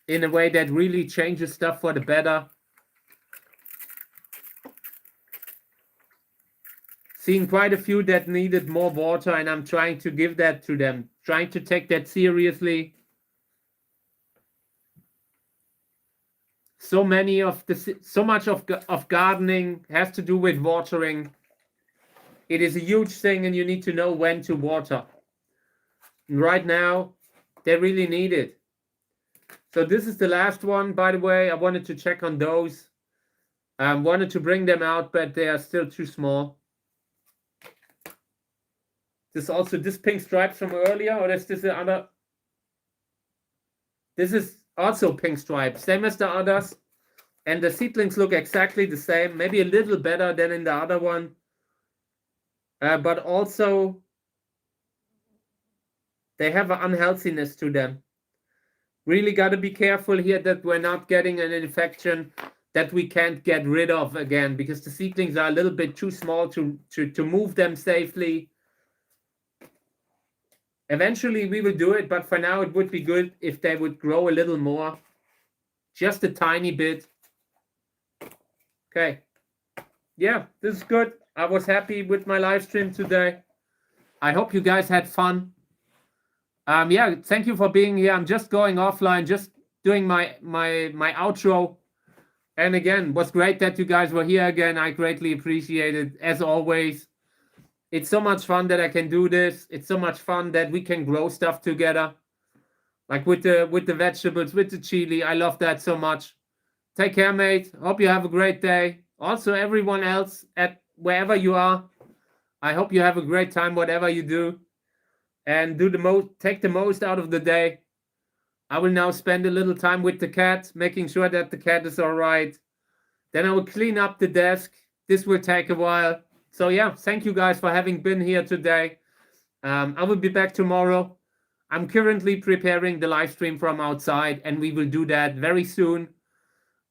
in a way that really changes stuff for the better. Seeing quite a few that needed more water, and I'm trying to give that to them, trying to take that seriously. So much of gardening has to do with watering. It is a huge thing, and you need to know when to water. And right now, they really need it. So this is the last one, by the way. I wanted to check on those. I wanted to bring them out, but they are still too small. This pink stripes from earlier, or is this the other? This is also pink stripes, same as the others. And the seedlings look exactly the same, maybe a little better than in the other one. But also, they have an unhealthiness to them. Really got to be careful here that we're not getting an infection that we can't get rid of again, because the seedlings are a little bit too small to move them safely. Eventually we will do it, but for now it would be good if they would grow a little more. Just a tiny bit. Okay. Yeah, this is good. I was happy with my live stream today. I hope you guys had fun. Yeah, thank you for being here. I'm just going offline, just doing my outro. And again, was great that you guys were here again. I greatly appreciate it, as always. It's so much fun that I can do this. It's so much fun that we can grow stuff together. Like with the vegetables, with the chili. I love that so much. Take care, mate. Hope you have a great day. Also, everyone else at wherever you are, I hope you have a great time, whatever you do. And take the most out of the day. I will now spend a little time with the cat, making sure that the cat is all right. Then I will clean up the desk. This will take a while. So yeah, thank you guys for having been here today. I will be back tomorrow. I'm currently preparing the live stream from outside, and we will do that very soon.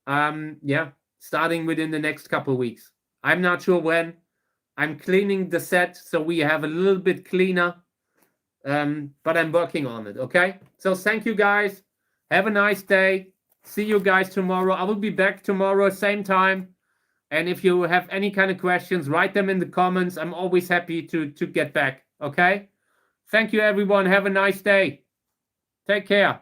Yeah, starting within the next couple of weeks. I'm not sure when. I'm cleaning the set so we have a little bit cleaner. But I'm working on it, okay? So thank you guys. Have a nice day. See you guys tomorrow. I will be back tomorrow, same time. And if you have any kind of questions, write them in the comments. I'm always happy to get back, okay? Thank you, everyone. Have a nice day. Take care.